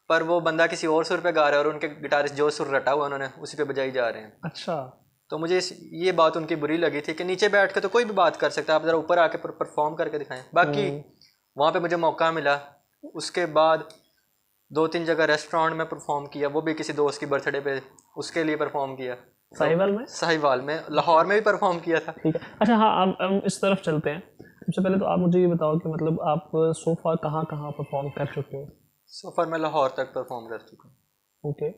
पर वो बंदा किसी और सुर पे गा रहा है और उनके गिटारिस्ट जो सुर रटा हुआ उन्होंने उसी पे बजाई जा रहे हैं। अच्छा। तो मुझे ये बात उनकी बुरी लगी थी कि नीचे बैठ के तो कोई भी बात कर सकता है, आप ज़रा ऊपर आके परफॉर्म करके दिखाएं। बाकी वहाँ पे मुझे मौका मिला। उसके बाद 2-3 जगह रेस्टोरेंट में परफॉर्म किया, वो भी किसी दोस्त की बर्थडे पे, उसके लिए परफॉर्म किया। साहिवाल में? साहिवाल में, लाहौर में भी परफॉर्म किया था। ठीक है। अच्छा, हाँ, अब हम इस तरफ चलते हैं। सबसे पहले तो आप मुझे ये बताओ कि मतलब आप सो फार कहाँ कहाँ परफॉर्म कर चुके हो? सो फार मैं लाहौर तक परफॉर्म कर चुका हूँ। ओके।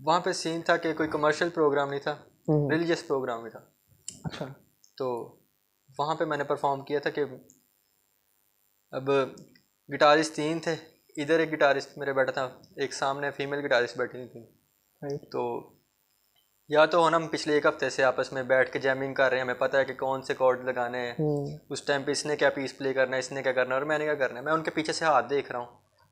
वहाँ पे सीन था कि कोई कमर्शियल प्रोग्राम नहीं था, रिलीजियस प्रोग्राम ही था। अच्छा। तो वहाँ पे मैंने परफॉर्म किया था कि अब गिटारिस्ट 3 थे, इधर एक गिटारिस्ट मेरे बैठा था, एक सामने फीमेल गिटारिस्ट बैठी थी। राइट। तो या तो हम पिछले एक हफ्ते से आपस में बैठ के जैमिंग कर रहे हैं, हमें पता है कि कौन से कॉर्ड लगाने हैं, उस टाइम पे इसने क्या पीस प्ले करना है, इसने क्या करना है और मैंने क्या करना है। मैं उनके पीछे से हाथ देख रहा हूँ,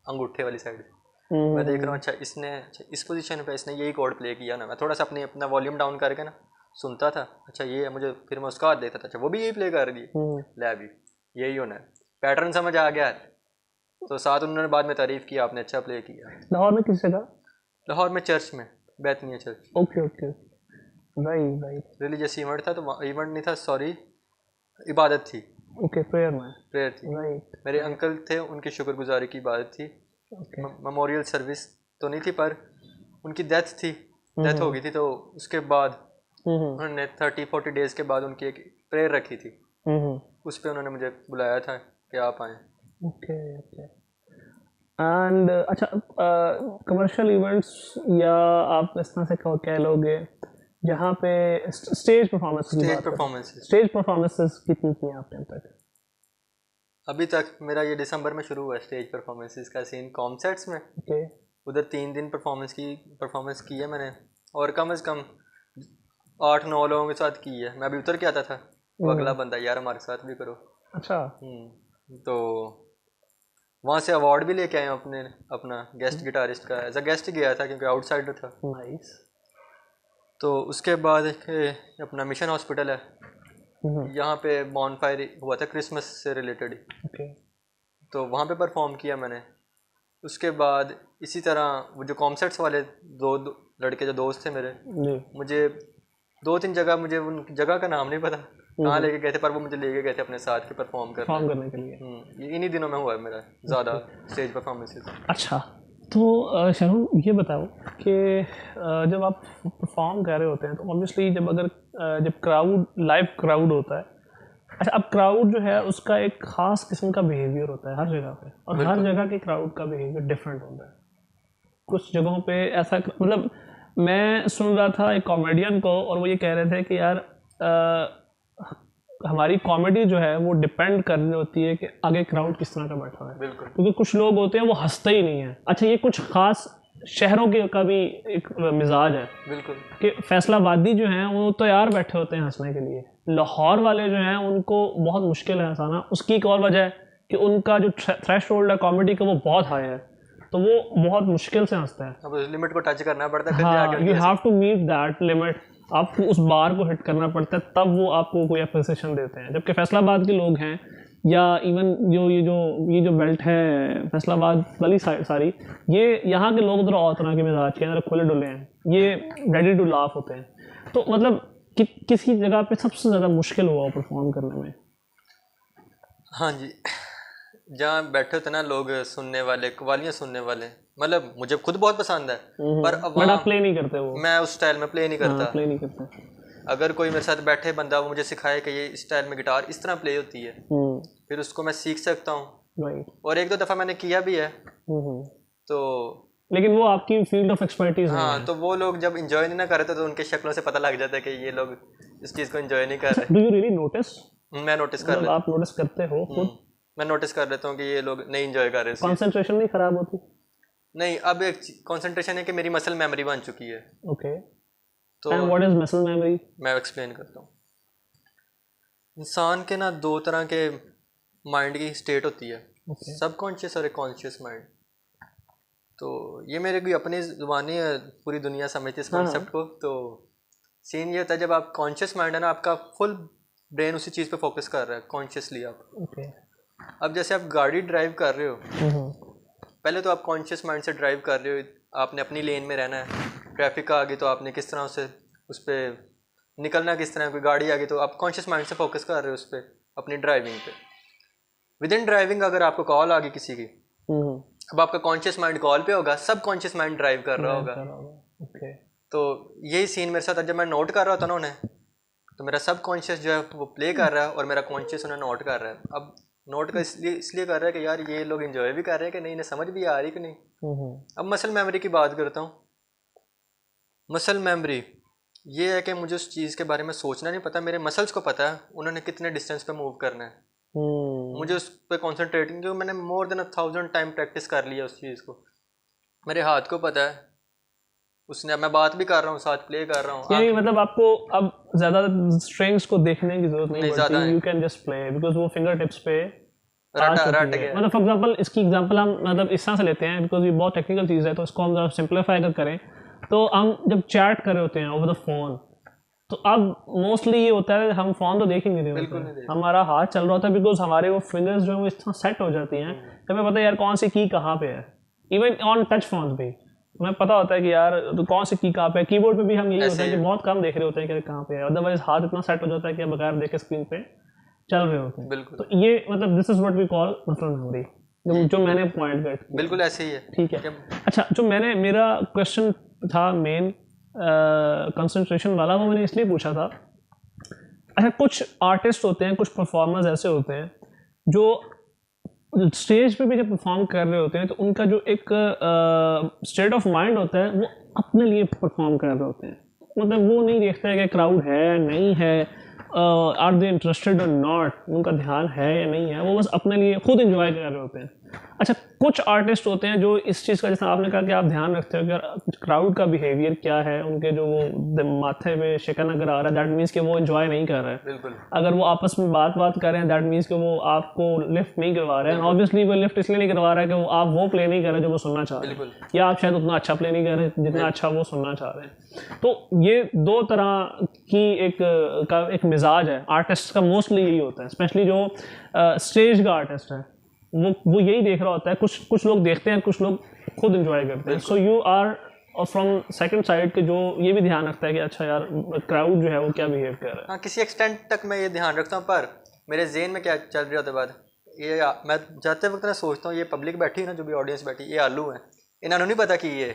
अंगूठे वाली साइड मैं देख रहा हूँ, अच्छा इसने इस पोजीशन पे इसने यही कॉर्ड प्ले किया ना। मैं थोड़ा सा अपना वॉल्यूम डाउन करके ना सुनता था, अच्छा ये है मुझे, फिर मैं उसका हाथ देखता था, अच्छा वो भी यही प्ले कर रही है, ले अभी यही होना है, पैटर्न समझ आ गया है। तो साथ उन्होंने बाद में तारीफ़ की, आपने अच्छा प्ले किया। लाहौर में किस जगह? लाहौर में चर्च में, Bethania church. Okay okay, right right. Religious event था, तो इवेंट नहीं था, सॉरी, इबादत थी। ओके, प्रेयर में। प्रेयर थी। राइट। मेरे अंकल थे, उनकी शुक्रगुजारी की इबादत थी। ओके। मेमोरियल सर्विस तो नहीं थी, पर उनकी डेथ थी, डेथ हो गई थी। तो उसके बाद उन्होंने 30-40 डेज़ के बाद उनकी एक प्रेयर रखी थी, उस पर उन्होंने मुझे बुलाया था कि आप आएँ। Okay okay. एंड अच्छा, कमर्शियल इवेंट्स या आप इस तरह से कह लोगे जहाँ पे स्टेज परफॉर्मेंस की स्टेज बात करें, परफॉर्मेंसेस स्टेज परफॉर्मेंसेस कितनी की हैं आपने अब तक? अभी तक मेरा ये दिसंबर में शुरू हुआ है स्टेज परफॉर्मेंसेस का सीन, कॉन्सर्ट्स में। ओके। उधर 3 दिन परफॉर्मेंस की है मैंने, और कम से कम 8-9 लोगों के साथ की है। मैं अभी उतर के आता था, वो अगला बंदा, यार हमारे साथ भी करो। अच्छा। तो वहाँ से अवार्ड भी लेके आए हैं अपना गेस्ट गिटारिस्ट का, एज अ गेस्ट गया था क्योंकि आउटसाइडर था। नाइस। तो उसके बाद अपना मिशन हॉस्पिटल है, यहाँ पे बॉनफायर हुआ था क्रिसमस से रिलेटेड, ओके। तो वहाँ पे परफॉर्म किया मैंने। उसके बाद इसी तरह वो जो कॉन्सर्ट्स वाले दो लड़के जो दोस्त थे मेरे, मुझे 2-3 जगह, मुझे उन जगह का नाम नहीं पता कहाँ लेके गए थे, पर वो मुझे लेके गए थे अपने साथ के परफॉर्म करने के लिए। ये इन्हीं दिनों में हुआ है मेरा ज़्यादा स्टेज परफॉर्मेंसेस। अच्छा, तो शरण ये बताओ कि जब आप परफॉर्म कर रहे होते हैं तो ऑब्वियसली जब क्राउड, लाइव क्राउड होता है, अच्छा अब क्राउड जो है उसका एक ख़ास किस्म का बिहेवियर होता है हर जगह पे, और हर जगह के क्राउड का बिहेवियर डिफरेंट होता है। कुछ जगहों पे ऐसा, मतलब मैं सुन रहा था एक कॉमेडियन को, और वो ये कह रहे थे कि यार हमारी कॉमेडी जो है वो डिपेंड कर रही होती है कि आगे क्राउड किस तरह का बैठा हुआ है। बिल्कुल। क्योंकि कुछ लोग होते हैं वो हंसते ही नहीं है। अच्छा, ये कुछ खास शहरों के का भी एक मिजाज है। बिल्कुल। कि फैसलाबादी जो हैं वो तैयार बैठे होते हैं हंसने के लिए, लाहौर वाले जो हैं उनको बहुत मुश्किल है हंसाना। उसकी एक और वजह है कि उनका जो थ्रेशोल्ड है कॉमेडी का वो बहुत हाई है, तो वो बहुत मुश्किल से हंसता है। अब उस लिमिट को टच करना पड़ता है, हाँ, you have to meet that limit, आपको उस बार को हिट करना पड़ता है, तब वो आपको कोई अप्रिसिएशन देते हैं। जबकि फैसलाबाद के लोग हैं, या इवन ये जो बेल्ट है फैसलाबाद वाली सारी, ये यहाँ के लोग थोड़ा और तरह के मिजाज के हैं, खुले डुले हैं, ये रेडी टू लाफ होते हैं। तो मतलब किसी जगह पे सबसे ज़्यादा मुश्किल हुआ परफॉर्म करने में? हाँ जी, जहाँ बैठे होते ना लोग सुनने वाले, कवालियाँ सुनने वाले, मतलब मुझे खुद बहुत पसंद है, पर अब आप प्ले नहीं करते वो? मैं उस स्टाइल में प्ले नहीं करता। प्ले नहीं करते। अगर कोई मेरे साथ बैठे बंदा, वो मुझे सिखाए कि ये इस स्टाइल में गिटार इस तरह प्ले होती है, फिर उसको मैं सीख सकता हूँ। और 1-2 दफ़ा मैंने किया भी है। तो लेकिन वो आपकी फील्ड ऑफ एक्सपर्टीज नहीं है। तो वो लोग जब इंजॉय नहीं ना करते तो उनके शक्लों से पता लग जाता है कि ये लोग इस चीज़ को इंजॉय नहीं कर रहे। Do you really notice? मैं नोटिस कर लेता हूँ। आप नोटिस करते हो खुद? मैं नोटिस कर लेता हूँ कि ये लोग नहीं इंजॉय कर रहे। कंसंट्रेशन नहीं खराब होती? नहीं, अब एक कंसंट्रेशन है कि मेरी मसल मेमोरी बन चुकी है। ओके। तो and what is muscle memory? मैं एक्सप्लेन करता हूँ। इंसान के ना 2 तरह के माइंड की स्टेट होती है, सबकॉन्शियस और एक कॉन्शियस माइंड। तो ये मेरे कोई अपनी ज़ुबानी है, पूरी दुनिया समझती है इस कॉन्सेप्ट को। तो सीन ये होता है, जब आप कॉन्शियस माइंड है ना, आपका फुल ब्रेन उसी चीज़ पे फोकस कर रहा है कॉन्शियसली आप। अब जैसे आप गाड़ी ड्राइव कर रहे हो, पहले तो आप कॉन्शियस माइंड से ड्राइव कर रहे हो, आपने अपनी लेन में रहना है, ट्रैफिक आ गई तो आपने किस तरह से उस पर निकलना, किस तरह कोई गाड़ी आ गई तो आप कॉन्शियस माइंड से फोकस कर रहे हो उस पर, अपनी ड्राइविंग पे। विद इन ड्राइविंग अगर आपको कॉल आ गई किसी की, अब आपका कॉन्शियस माइंड कॉल पे होगा, सब कॉन्शियस माइंड ड्राइव कर रहा होगा। तो यही सीन मेरे साथ जब मैं नोट कर रहा था ना उन्हें, तो मेरा सब कॉन्शियस जो है वो प्ले कर रहा है और मेरा कॉन्शियस उन्हें नोट कर रहा है। अब नोट का इसलिए कर रहा है कि यार ये लोग एंजॉय भी कर रहे हैं कि नहीं, इन्हें समझ भी आ रही कि नहीं। अब मसल मेमोरी की बात करता हूँ। मसल मेमोरी ये है कि मुझे उस चीज़ के बारे में सोचना नहीं पता, मेरे मसल्स को पता है उन्होंने कितने डिस्टेंस पे मूव करना है। मुझे उस पर कॉन्सेंट्रेटिंग, क्योंकि मैंने मोर देन 1000 टाइम प्रैक्टिस कर लिया उस चीज़ को। मेरे हाथ को पता है उसने, मैं बात भी कर रहा हूँ, साथ प्ले कर रहा हूँ। यानी मतलब आपको अब ज़्यादा स्ट्रिंग्स को देखने की जरूरत नहीं पड़ती, you can just play because वो फिंगर टिप्स पे रट गया। मतलब फॉर एग्जांपल इसकी एग्जांपल हम मतलब इस तरह से लेते हैं बिकॉज ये बहुत टेक्निकल चीज़ है, तो इसको हम जरा सिंप्लीफाई अगर करें तो हम जब चैट कर रहे होते हैं ओवर द फोन, तो अब मोस्टली ये होता है हम फोन तो देख ही नहीं रहे होते हैं, हमारा हाथ चल रहा होता है बिकॉज हमारे वो फिंगर्स जो है वो इस तरह सेट हो जाती हैं कि हमें पता है यार कौन सी की कहाँ पे है। इवन ऑन टच फोन भी हमें पता होता है कि यार तो कौन सी की कहाँ पे है। कीबोर्ड पे भी हम यही होता है कि बहुत कम देख रहे होते हैं कि कहाँ पे है, अदरवाइज हाथ इतना सेट हो जाता है कि बगैर देखे स्क्रीन पे चल रहे होते हैं। तो ये मतलब this is what we call muscle memory, जो मैंने पॉइंट गेट किया। बिल्कुल ऐसे ही है। ठीक है। अच्छा, जो मेरा क्वेश्चन था मेन कंसंट्रेशन वाला, वो मैंने इसलिए पूछा था, अच्छा कुछ आर्टिस्ट होते हैं, कुछ परफॉर्मर्स ऐसे होते हैं जो स्टेज पे भी जब परफॉर्म कर रहे होते हैं तो उनका जो एक स्टेट ऑफ माइंड होता है वो अपने लिए परफॉर्म कर रहे होते हैं। मतलब वो नहीं देखता है कि क्राउड है नहीं है, आर दे इंटरेस्टेड और नॉट, उनका ध्यान है या नहीं है, वो बस अपने लिए खुद एंजॉय कर रहे होते हैं। अच्छा कुछ आर्टिस्ट होते हैं जो इस चीज़ का, जैसे आपने कहा कि आप ध्यान रखते हो कि क्राउड का बिहेवियर क्या है, उनके जो वो माथे में शिकन अगर आ रहा है दैट मीन्स कि वो एंजॉय नहीं कर रहे हैं। बिल्कुल। अगर वो आपस में बात कर रहे हैं दैट मीन्स कि वो आपको लिफ्ट नहीं करवा रहे हैं। ऑब्वियसली वो लिफ्ट इसलिए नहीं करवा रहा है कि आप वो प्ले नहीं कर रहे जो वो सुनना चाह रहे हैं, या आप शायद उतना अच्छा प्ले नहीं कर रहे जितना अच्छा वो सुनना चाह रहे हैं। तो ये दो तरह की एक मिजाज है आर्टिस्ट का, मोस्टली यही होता है, स्पेशली जो स्टेज का आर्टिस्ट है वो यही देख रहा होता है। कुछ लोग देखते हैं, कुछ लोग खुद एंजॉय करते हैं। So you are from second side के जो ये भी ध्यान रखता है कि अच्छा यार क्राउड जो है वो क्या बिहेव कर रहा है। हाँ, किसी एक्सटेंट तक मैं ये ध्यान रखता हूँ, पर मेरे जेहन में क्या चल रहा होता है बाद ये, मैं जाते वक्त मैं सोचता हूँ ये पब्लिक बैठी है ना, जो भी ऑडियंस बैठी, ये आलू है, इन्होंने नहीं पता कि ये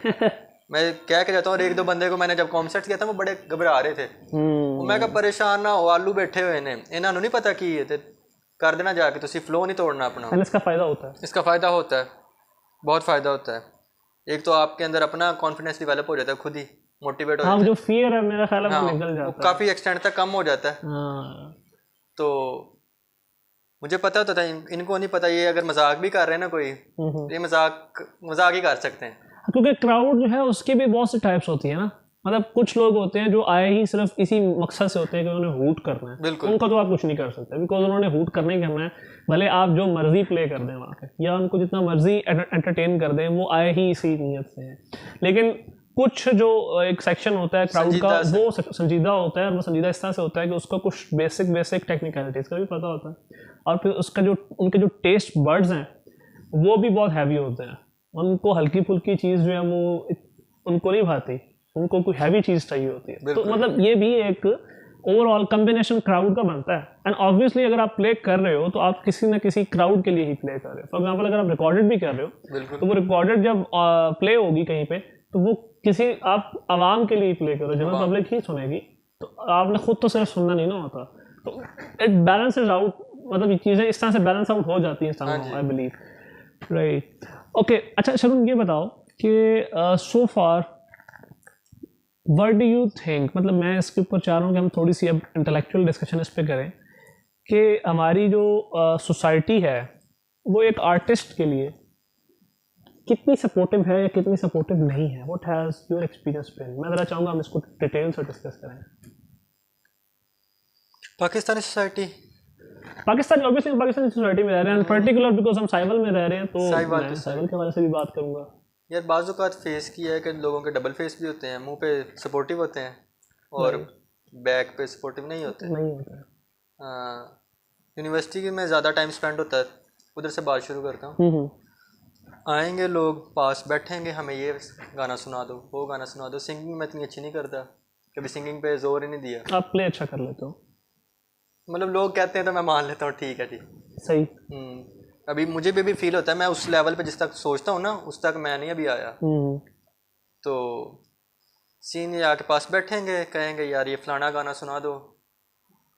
मैं कह के जाता हूँ। और एक दो बंदे को मैंने जब कॉन्सर्ट किया था वो बड़े घबरा रहे थे, मैं कहा परेशान ना हो, आलू बैठे हुए ने, इन्होंने नहीं पता कि ये कर देना जाके, तो फ्लो नहीं तोड़ना अपना। इसका फ़ायदा होता है, इसका फ़ायदा होता है, बहुत फ़ायदा होता है। एक तो आपके अंदर अपना कॉन्फिडेंस डेवलप हो जाता है, खुद ही मोटिवेट हो जाता है। जो फियर है मेरा ख्याल है वो निकल जाता है, काफ़ी एक्सटेंड तक कम हो जाता है। तो मुझे पता होता था, इनको नहीं पता, ये अगर मजाक भी कर रहे हैं ना कोई, ये मजाक ही कर सकते हैं, क्योंकि क्राउड जो है उसके भी बहुत सी टाइप्स होती है ना। मतलब कुछ लोग होते हैं जो आए ही सिर्फ इसी मकसद से होते हैं कि उन्हें हूट करना है, उनका तो आप कुछ नहीं कर सकते बिकॉज उन्होंने हूट करना ही करना है। भले आप जो मर्जी प्ले कर दें वहाँ पे या उनको जितना मर्जी एंटरटेन कर दें, वो आए ही इसी नीयत से हैं। लेकिन कुछ जो एक सेक्शन होता है क्राउड का वो संजीदा होता है, और वो संजीदा इस तरह से होता है कि उसका कुछ बेसिक टेक्निकलिटीज़ का भी पता होता है, और फिर उसका जो उनके जो टेस्ट बर्ड्स हैं वो भी बहुत हैवी होते हैं। उनको हल्की फुल्की चीज़ जो है वो उनको नहीं भाती, उनको कोई हैवी चीज़ चाहिए होती है। तो मतलब ये भी एक ओवरऑल कम्बिनेशन क्राउड का बनता है। एंड ऑब्वियसली अगर आप प्ले कर रहे हो तो आप किसी ना किसी क्राउड के लिए ही प्ले कर रहे हो। फॉर एग्जाम्पल अगर आप रिकॉर्डेड भी कर रहे हो तो वो रिकॉर्डेड जब प्ले होगी कहीं पे तो वो किसी आप आवाम के लिए प्ले करो, जनरल पब्लिक ही सुनेगी, तो आपने खुद तो सिर्फ सुनना नहीं ना होता। तो इट बैलेंसेस आउट, मतलब ये चीज़ें इस तरह से बैलेंस आउट हो जाती हैं, आई बिलीव, राइट। ओके, अच्छा शरून ये बताओ कि सो फार व्हाट डू यू थिंक, मतलब मैं इसके ऊपर चाह रहा हूँ कि हम थोड़ी सी अब इंटेलेक्चुअल डिस्कशन इस पे करें कि हमारी जो सोसाइटी है वो एक आर्टिस्ट के लिए कितनी सपोर्टिव है या कितनी सपोर्टिव नहीं है। What has your experience been? मैं ज़रा चाहूँगा हम इसको डिटेल से डिस्कस करें। Pakistani society, Pakistan obviously Pakistani society में रह रहे हैं, पर्टिकुलर बिकॉज हम साइबल में रह रहे हैं, तो मैं साइबल के बारे से भी बात करूँगा। यार बाज़ औक़ात फेस किया है कि लोगों के डबल फेस भी होते हैं, मुंह पे सपोर्टिव होते हैं और बैक पे सपोर्टिव नहीं होते। यूनिवर्सिटी में ज़्यादा टाइम स्पेंड होता है, उधर से बात शुरू करता हूँ। आएंगे लोग, पास बैठेंगे, हमें ये गाना सुना दो, वो गाना सुना दो। सिंगिंग मैं इतनी अच्छी नहीं करता, कभी सिंगिंग पे जोर ही नहीं दिया। आप प्ले अच्छा कर लेते हो, मतलब लोग कहते हैं तो मैं मान लेता हूँ, ठीक है जी, सही। अभी मुझे भी फील होता है, मैं उस लेवल पे जिस तक सोचता हूँ ना उस तक मैं नहीं अभी आया। तो सीनियर आके पास बैठेंगे, कहेंगे यार ये फलाना गाना सुना दो।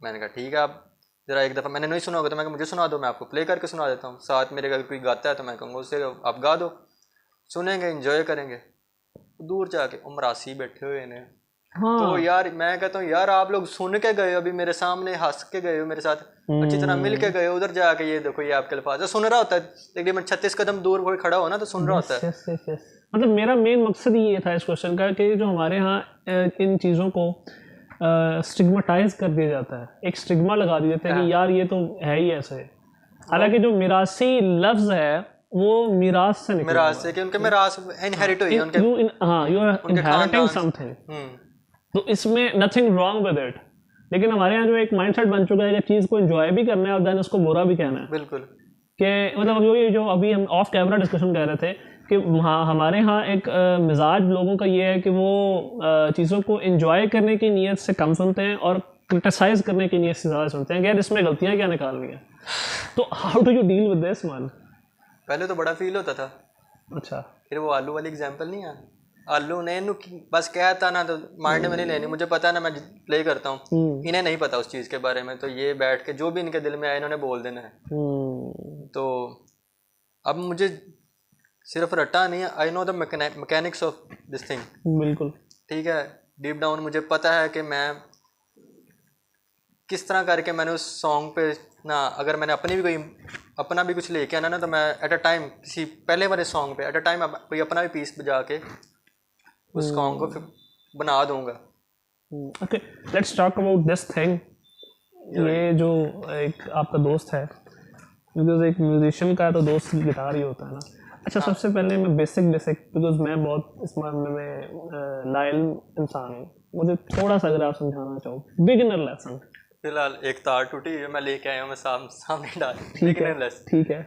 मैंने कहा ठीक है, आप ज़रा एक दफ़ा, मैंने नहीं सुना होगा तो मैं मुझे सुना दो, मैं आपको प्ले करके सुना देता हूँ। साथ मेरे अगर कोई गाता है तो मैं कहूँगा उससे आप गा दो, सुनेंगे, इंजॉय करेंगे। दूर जाके उमरासी बैठे हुए ने, तो यार मैं कहता हूँ यार आप लोग सुन के गए हो, अभी मेरे सामने हंस के गए हो, मेरे साथ अच्छी तरह मिल के गए हो, उधर जाके ये देखो ये आपके अल्फाज सुन रहा होता है। तकरीबन 36 कदम दूर कोई खड़ा हो ना तो सुन रहा होता है। मतलब मेरा मेन मकसद ही ये था इस क्वेश्चन का कि जो हमारे यहाँ इन चीज़ों को स्टिग्मेटाइज कर दिया जाता है, एक स्टिग्मा लगा दिया जाता है कि यार ये तो है ही ऐसे। हालांकि जो मिरासी लफ्ज है वो मिरास से निकला मिरास से कि उनके मिरास इनहेरिट हुई है उनके हाँ, यू आर इनहेरिटिंग समथिंग, तो इसमें नथिंग रॉन्ग विद इट। लेकिन हमारे यहाँ जो एक माइंडसेट बन चुका है कि चीज़ को एंजॉय भी करना है और देन उसको बुरा भी कहना है। बिल्कुल कि मतलब जो अभी हम ऑफ कैमरा डिस्कशन कर रहे थे कि हाँ हमारे यहाँ एक मिजाज लोगों का ये है कि वो चीज़ों को एंजॉय करने की नीयत से कम सुनते हैं और क्रिटिसाइज करने की नीयत से ज़्यादा सुनते हैं कि यार इसमें गलतियाँ क्या निकालनी है। तो how do you deal with this man? पहले तो बड़ा फील होता था। अच्छा, फिर वो आलू वाली एग्जांपल नहीं है, आलू ने बस कहता ना तो माइंड में नहीं लेनी, मुझे पता ना मैं प्ले करता हूँ, इन्हें नहीं पता उस चीज़ के बारे में, तो ये बैठ के जो भी इनके दिल में आए इन्होंने बोल देना है। तो अब मुझे सिर्फ रट्टा नहीं है, I know the mechanics of this thing. बिल्कुल ठीक है, डीप डाउन मुझे पता है कि मैं किस तरह करके मैंने उस सॉन्ग पे ना, अगर मैंने अपना भी कुछ लेके आना ना, तो मैं एट अ टाइम किसी पहले वाले सॉन्ग पे एट अ टाइम कोई अपना भी पीस बजा के उस सॉन्ग को फिर बना दूंगा। Okay, let's talk about this thing. ये जो एक आपका दोस्त है, बिकॉज एक म्यूजिशियन का तो दोस्त गिटार ही होता है ना। अच्छा, सबसे पहले मैं बेसिक बिकॉज मैं बहुत इस मामले में लाइल इंसान हूँ, मुझे थोड़ा सा अगर आप समझाना चाहो, बिगिनर लेसन। फिलहाल एक तार टूटी है, मैं लेके आया हूँ, मैं सामने डाल। ठीक है,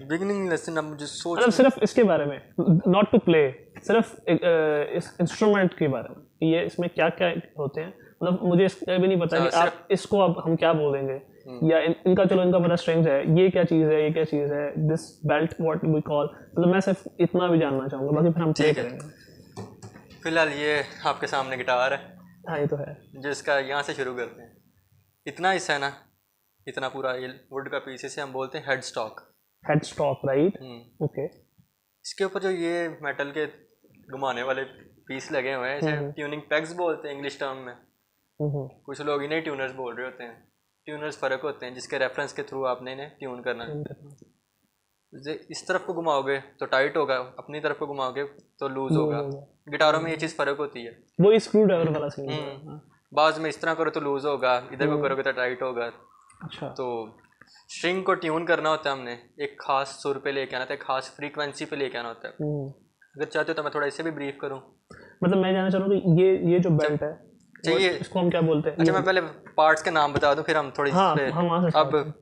बिगिनिंग लेसन। अब मुझे सोच मतलब सिर्फ इसके बारे में, नॉट टू प्ले, सिर्फ इस इंस्ट्रूमेंट के बारे में, ये इसमें क्या क्या होते हैं, मतलब मुझे इसका भी नहीं पता कि आप इसको अब हम क्या बोलेंगे, या इनका चलो इनका पता स्ट्रिंग्स है, ये क्या चीज़ है, ये क्या चीज़ है, this belt what we call, मतलब मैं सिर्फ इतना भी जानना चाहूँगा, बाकी फिर हम प्ले करेंगे। फिलहाल ये आपके सामने गिटार है। हाँ, ये तो है। जिसका यहाँ से शुरू करते हैं, इतना हिस्सा है ना, इतना पूरा ये वुड का पीस, इसे हम बोलते हैं head stock. Head stock, right, okay. इसके ऊपर जो ये मेटल के घुमाने वाले पीस लगे हुए हैं, इसे ट्यूनिंग पेग्स बोलते हैं इंग्लिश टर्म में। कुछ लोग इन्हें ट्यूनर्स बोल रहे होते हैं। ट्यूनर्स फ़र्क होते हैं जिसके रेफरेंस के थ्रू आपने इन्हें ट्यून करना है। इस तरफ को घुमाओगे तो टाइट होगा, अपनी तरफ को घुमाओगे तो लूज होगा। गिटारों में ये चीज़ फ़र्क होती है, वो स्क्रू ड्राइवर वाला सीन है। बाज में इस तरह करो तो लूज होगा, इधर को करोगे तो टाइट होगा। अच्छा, तो स्ट्रिंग को ट्यून करना होता है, हमने एक खास सुर पे लेके आना होता है, एक खास फ्रीक्वेंसी पे लेके आना होता है। अगर चाहते हो तो मैं थोड़ा इसे भी ब्रीफ करूँ। मतलब मैं जानना चाह रहा हूँ कि ये जो बेल्ट है चाहिए, इसको हम क्या बोलते हैं? अच्छा, मैं पहले पार्ट्स के नाम बता दूं, फिर हम थोड़ी अब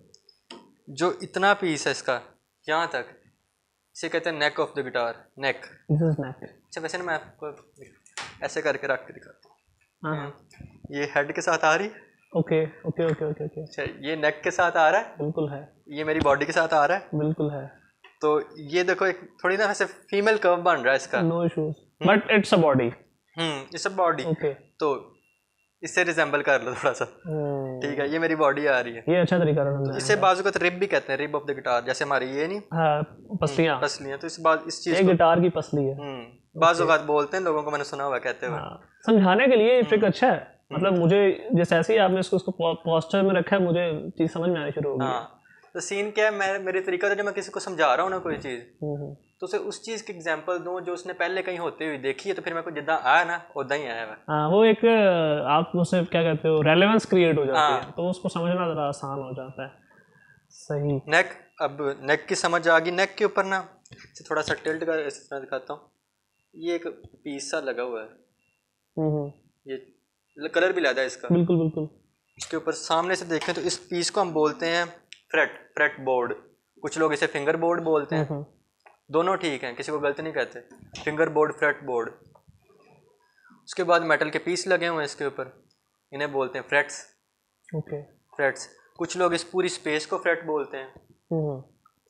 जो इतना पीस है इसका यहाँ तक, इसे कहते हैं नेक ऑफ द गिटार। नेक, अच्छा वैसे ना मैं आपको ऐसे करके रख के दिखाता हूँ। ये हेड के साथ आ रही है, okay okay okay okay okay. अच्छा, ये नेक के साथ आ रहा है, बिल्कुल है। ये मेरी बॉडी के साथ आ रहा है, बिल्कुल है। तो ये देखो एक थोड़ी ना वैसे फीमेल कर्व बन रहा है इसका। No issues, but it's a body. It's a body, okay. तो इससे रिजेंबल कर लो थोड़ा सा, ठीक है। ये मेरी बॉडी आ रही है, ये अच्छा तरीका है। इससे बाजू का रिब भी कहते हैं, रिब ऑफ द गिटार, जैसे हमारी ये नहीं, हाँ, पसलियाँ। तो इस चीज को गिटार की पसली है, बाजू बात बोलते हैं, लोगों को मैंने सुना हुआ कहते हुए। समझाने के लिए ट्रिक अच्छा है, मतलब मुझे जैसे ऐसे ही आपने इसको पोस्टर में रखा है, मुझे चीज समझ में आनी शुरू हो गई। तो सीन क्या है, मेरे तरीका था जब मैं किसी को समझा रहा हूँ ना कोई चीज़, तो उसे उस चीज़ की एग्जांपल दूँ जो उसने पहले कहीं होते हुए देखी है, तो फिर मेरे को जितना आया ना उदा ही आया है। हाँ, वो एक आप उसे क्या कहते हो, रेलेवेंस क्रिएट हो जाती है, तो उसको समझना ज़रा आसान हो जाता है। सही। नेक, अब नेक की समझ आ गई। नेक के ऊपर ना थोड़ा सा टिल्ट का इस तरह दिखाता हूँ, ये एक पीस सा लगा हुआ है, ये कलर भी लगा है इसका। बिल्कुल बिल्कुल। इसके ऊपर सामने से देखें तो इस पीस को हम बोलते हैं फ्रेट बोर्ड, कुछ लोग इसे फिंगर बोर्ड बोलते हैं, दोनों ठीक हैं, किसी को गलत नहीं कहते। Finger board, freight board. उसके बाद मेटल के पीस लगे हुए हैं इसके ऊपर, इन्हें बोलते हैं फ्रेट्स। Okay, frets. कुछ लोग इस पूरी स्पेस को फ्रेट बोलते हैं,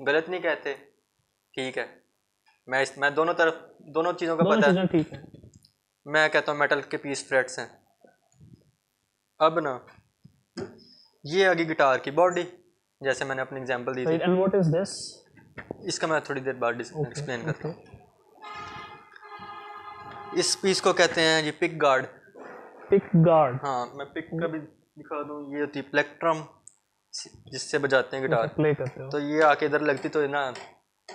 गलत नहीं कहते, ठीक है। मैं दोनों चीज़ों का पता है, ठीक है। मैं कहता हूँ मेटल के पीस फ्रेट्स हैं। अब ना ये आ गई गिटार की बॉडी, जैसे मैंने अपनी एग्जांपल दी थी। And what is this? इसका मैं थोड़ी देर बाद एक्सप्लेन करता हूँ। इस पीस को कहते हैं जी पिक गार्ड। पिक गार्ड, हाँ, मैं पिक का भी दिखा दूँ। ये होती प्लेक्ट्रम, जिससे बजाते हैं गिटार, प्ले करते हो। तो ये आके इधर लगती तो ना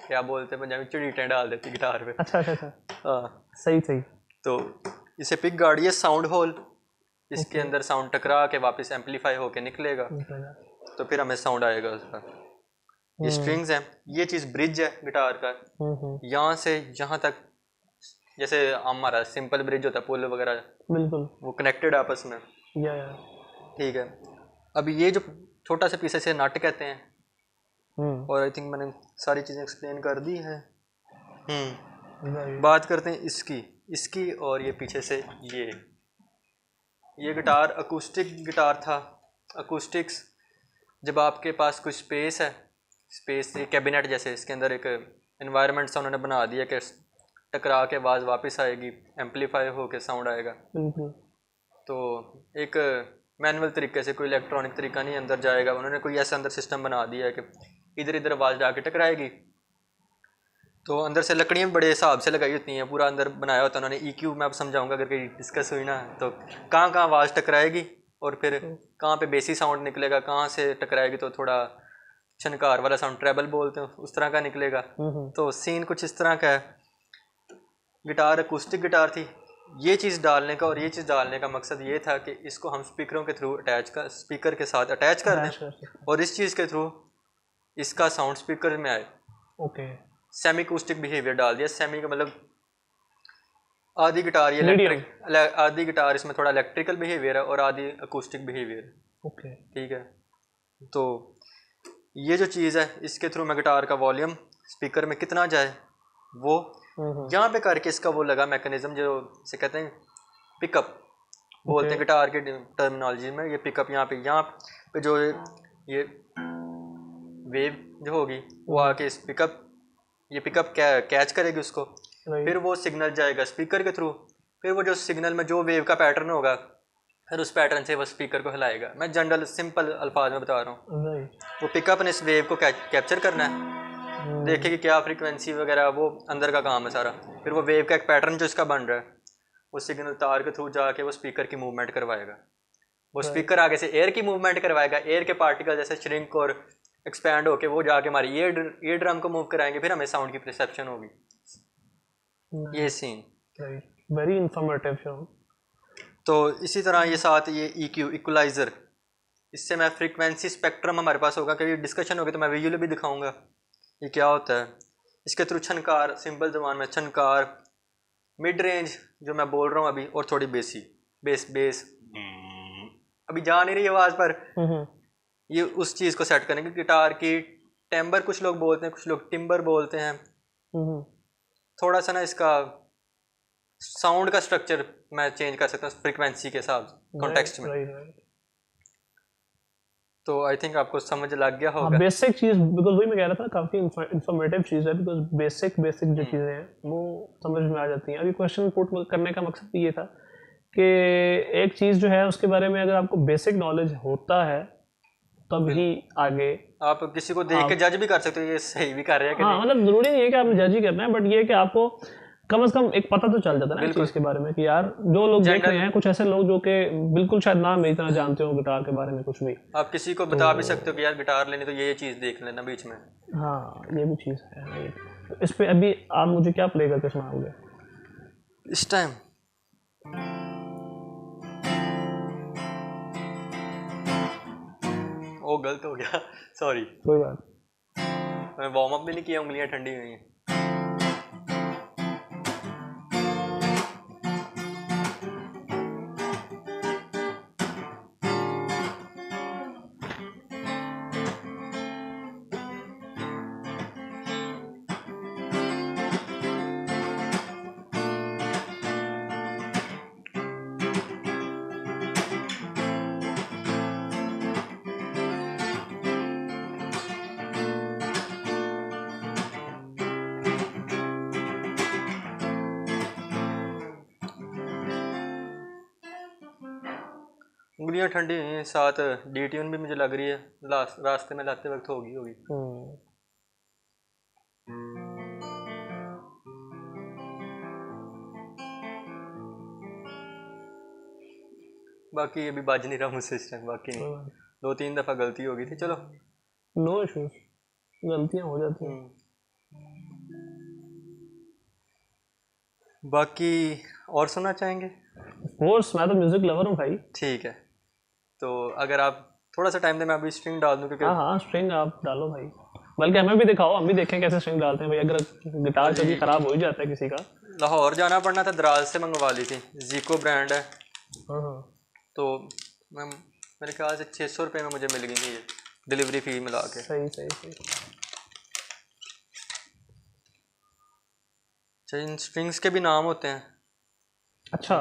क्या बोलते हैं पंजाबी, चिड़ीटें डाल देती गिटार पे। अच्छा अच्छा अच्छा, हाँ, सही सही। तो इसे पिक गार्ड, ये साउंड होल, इसके अंदर साउंड टकरा के वापस एम्पलीफाई होके निकलेगा, तो फिर हमें साउंड आएगा उसका। ये स्ट्रिंग्स हैं, ये चीज़ ब्रिज है गिटार का, यहाँ से यहाँ तक, जैसे हमारा सिंपल ब्रिज होता है पुल वगैरह, बिल्कुल, वो कनेक्टेड आपस में, या ठीक है। अब ये जो छोटा सा पीस है इसे नट कहते हैं, और आई थिंक मैंने सारी चीज़ें एक्सप्लेन कर दी है। बात करते हैं इसकी और ये पीछे से ये गिटार अकूस्टिक गिटार था। अकूस्टिक्स, जब आपके पास कुछ स्पेस है, स्पेस ये कैबिनेट जैसे, इसके अंदर एक एनवायरनमेंट सा उन्होंने बना दिया कि टकरा के आवाज़ वापस आएगी, एम्पलीफाई होके साउंड आएगा। तो एक मैनुअल तरीके से, कोई इलेक्ट्रॉनिक तरीका नहीं अंदर जाएगा, उन्होंने कोई ऐसा अंदर सिस्टम बना दिया है कि इधर इधर आवाज़ जाके टकराएगी। तो अंदर से लकड़ियाँ बड़े हिसाब से लगाई होती हैं, पूरा अंदर बनाया होता है उन्होंने। EQ मैं अब समझाऊंगा अगर कहीं डिस्कस हुई ना, तो कहाँ कहाँ आवाज़ टकराएगी और फिर कहाँ पे बेसी साउंड निकलेगा, कहाँ से टकराएगी तो थोड़ा छनकार वाला साउंड, ट्रेबल बोलते हैं, उस तरह का निकलेगा। तो सीन कुछ इस तरह का है। गिटार अकूस्टिक गिटार थी। ये चीज़ डालने का और ये चीज़ डालने का मकसद ये था कि इसको हम स्पीकरों के थ्रू स्पीकर के साथ अटैच कर दें, और इस चीज़ के थ्रू इसका साउंड स्पीकर में आए। ओके, सेमी अकूस्टिक बिहेवियर डाल दिया। सेमी का मतलब आधी गिटार ये इलेक्ट्रिक, आधी गिटार इसमें थोड़ा इलेक्ट्रिकल बिहेवियर है और आधी अकूस्टिक बिहेवियर। ओके, ठीक है। तो ये जो चीज़ है, इसके थ्रू मैं गिटार का वॉल्यूम स्पीकर में कितना जाए वो यहाँ पे करके इसका वो लगा मैकेनिज्म, जो इसे कहते हैं पिकअप बोलते हैं गिटार के टर्मिनोलॉजी में। ये पिकअप यहाँ पे जो ये वेव जो होगी वो आके इस ये पिकअप कैच करेगी उसको, फिर वो सिग्नल जाएगा स्पीकर के थ्रू, फिर वो जो सिग्नल में जो वेव का पैटर्न होगा, फिर उस पैटर्न से वो स्पीकर को हिलाएगा। मैं जनरल सिंपल अल्फाज में बता रहा हूँ। वो पिकअप ने इस वेव को कैप्चर करना है, देखे कि क्या फ्रीक्वेंसी वगैरह, वो अंदर का काम है सारा। फिर वो वेव का एक पैटर्न जो इसका बन रहा है, वो सिग्नल तार के थ्रू जाके वो स्पीकर की मूवमेंट करवाएगा। वो स्पीकर आगे से एयर की मूवमेंट करवाएगा, एयर के पार्टिकल जैसे श्रिंक और एक्सपैंड होके वो जाके हमारी ईयर ड्रम को मूव कराएंगे, फिर हमें साउंड की परसेप्शन होगी। ये सीन वेरी इंफॉर्मेटिव शो। तो इसी तरह ये साथ ये EQ इक्वलाइजर, इससे मैं फ्रीक्वेंसी स्पेक्ट्रम हमारे पास होगा, कभी डिस्कशन होगी तो मैं विजुअली भी दिखाऊंगा ये क्या होता है। इसके थ्रू छनकार, सिंपल जबान में छनकार, मिड रेंज जो मैं बोल रहा हूँ अभी, और थोड़ी बेस अभी जा नहीं रही आवाज़ पर, ये उस चीज़ को सेट करेंगे। गिटार की टेम्बर कुछ लोग बोलते हैं, कुछ लोग टिम्बर बोलते हैं। थोड़ा सा ना इसका साउंड का स्ट्रक्चर मैं चेंज कर सकता हूँ फ्रीक्वेंसी के हिसाब से, कॉन्टेक्स्ट में। तो आई थिंक आपको समझ लग गया होगा। बेसिक चीज़, बिकॉज वही मैं कह रहा था, काफ़ी इंफॉर्मेटिव चीज़ है, बिकॉज बेसिक जो चीज़ें हैं वो समझ में आ जाती हैं। अभी क्वेश्चन पुट करने का मकसद ये था कि एक चीज़ जो है उसके बारे में अगर आपको बेसिक नॉलेज होता है तब ही आगे आप किसी को देख के जज भी कर सकते हो ये सही भी कर रहे हैं कि नहीं। मतलब जरूरी नहीं है कि आपने जज ही करना है, बट ये है कि आपको कम से कम एक पता तो चल जाता है ना इस चीज़ के बारे में कि यार जो लोग देख रहे हैं, कुछ ऐसे लोग जो कि बिल्कुल शायद ना मेरी तरह जानते हो गिटार के बारे में कुछ भी, आप किसी को बता भी सकते हो कि यार गिटार लेनी तो ये चीज़ देख लेना बीच में। हाँ, ये भी चीज़ है। इस पे अभी आप मुझे क्या प्ले करके सुनाओगे इस टाइम? वो गलत हो गया, सॉरी। कोई बात, मैं वार्म अप भी नहीं किया, उंगलियां ठंडी हुई हैं। उंगलियां ठंडी हुई हैं, साथ डी ट्यून भी मुझे लग रही है रास्ते में लाते वक्त होगी। बाकी अभी बाज नहीं रहा मुझसे इस टाइम, बाकी नहीं, 2-3 दफ़ा गलती हो गई थी। चलो, नो इश्यूज, गलतियाँ हो जाती हैं। बाकी और सुनना चाहेंगे? कोर्स मैं तो म्यूजिक लवर हूँ भाई। ठीक है, तो अगर आप थोड़ा सा टाइम दें मैं अभी स्ट्रिंग डाल दूँ क्योंकि हाँ हाँ, स्ट्रिंग आप डालो भाई, बल्कि हमें भी दिखाओ, हम भी देखें कैसे स्ट्रिंग डालते हैं भाई। अगर गिटार कभी खराब हो ही जाता है किसी का। लाहौर जाना पड़ना था, दराज से मंगवा ली थी, जीको ब्रांड है। हाँ हाँ, तो मैं मेरे ख्याल से 600 रुपये में मुझे मिल गई थी ये, डिलीवरी फी मिला के। सही सही सही। अच्छा, इन स्ट्रिंग्स के भी नाम होते हैं? अच्छा,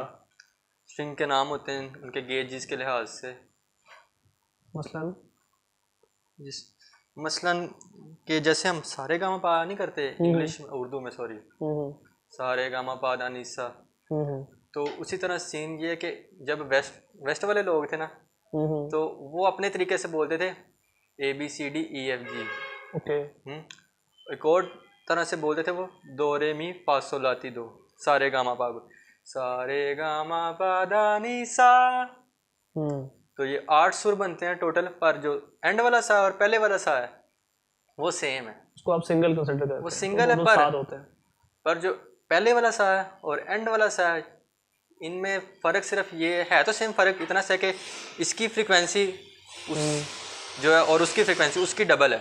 स्ट्रिंग के नाम होते हैं उनके गेजेस के लिहाज से। मसलन जिस मसलन कि जैसे हम सारे गामा पा नहीं करते इंग्लिश में, उर्दू में सॉरी, सारे गामा पा दा नी सा, तो उसी तरह सीन ये है कि जब वेस्ट वाले लोग थे ना, तो वो अपने तरीके से बोलते थे ABCDEFG। ओके, एक और तरह से बोलते थे वो दो रे मी पा सो लाती दो, सारे गामा पा, सारे गामा पा दा नी सा। तो ये 8 सुर बनते हैं टोटल, पर जो एंड वाला सा और पहले वाला सा है वो सेम है। उसको आप सिंगल कंसिडर करते हैं? वो सिंगल है, पर जो पहले वाला सा है और एंड वाला सा है, इनमें फ़र्क सिर्फ ये है, तो सेम फ़र्क इतना सा कि इसकी फ्रीक्वेंसी उस जो है और उसकी फ्रीक्वेंसी उसकी डबल है।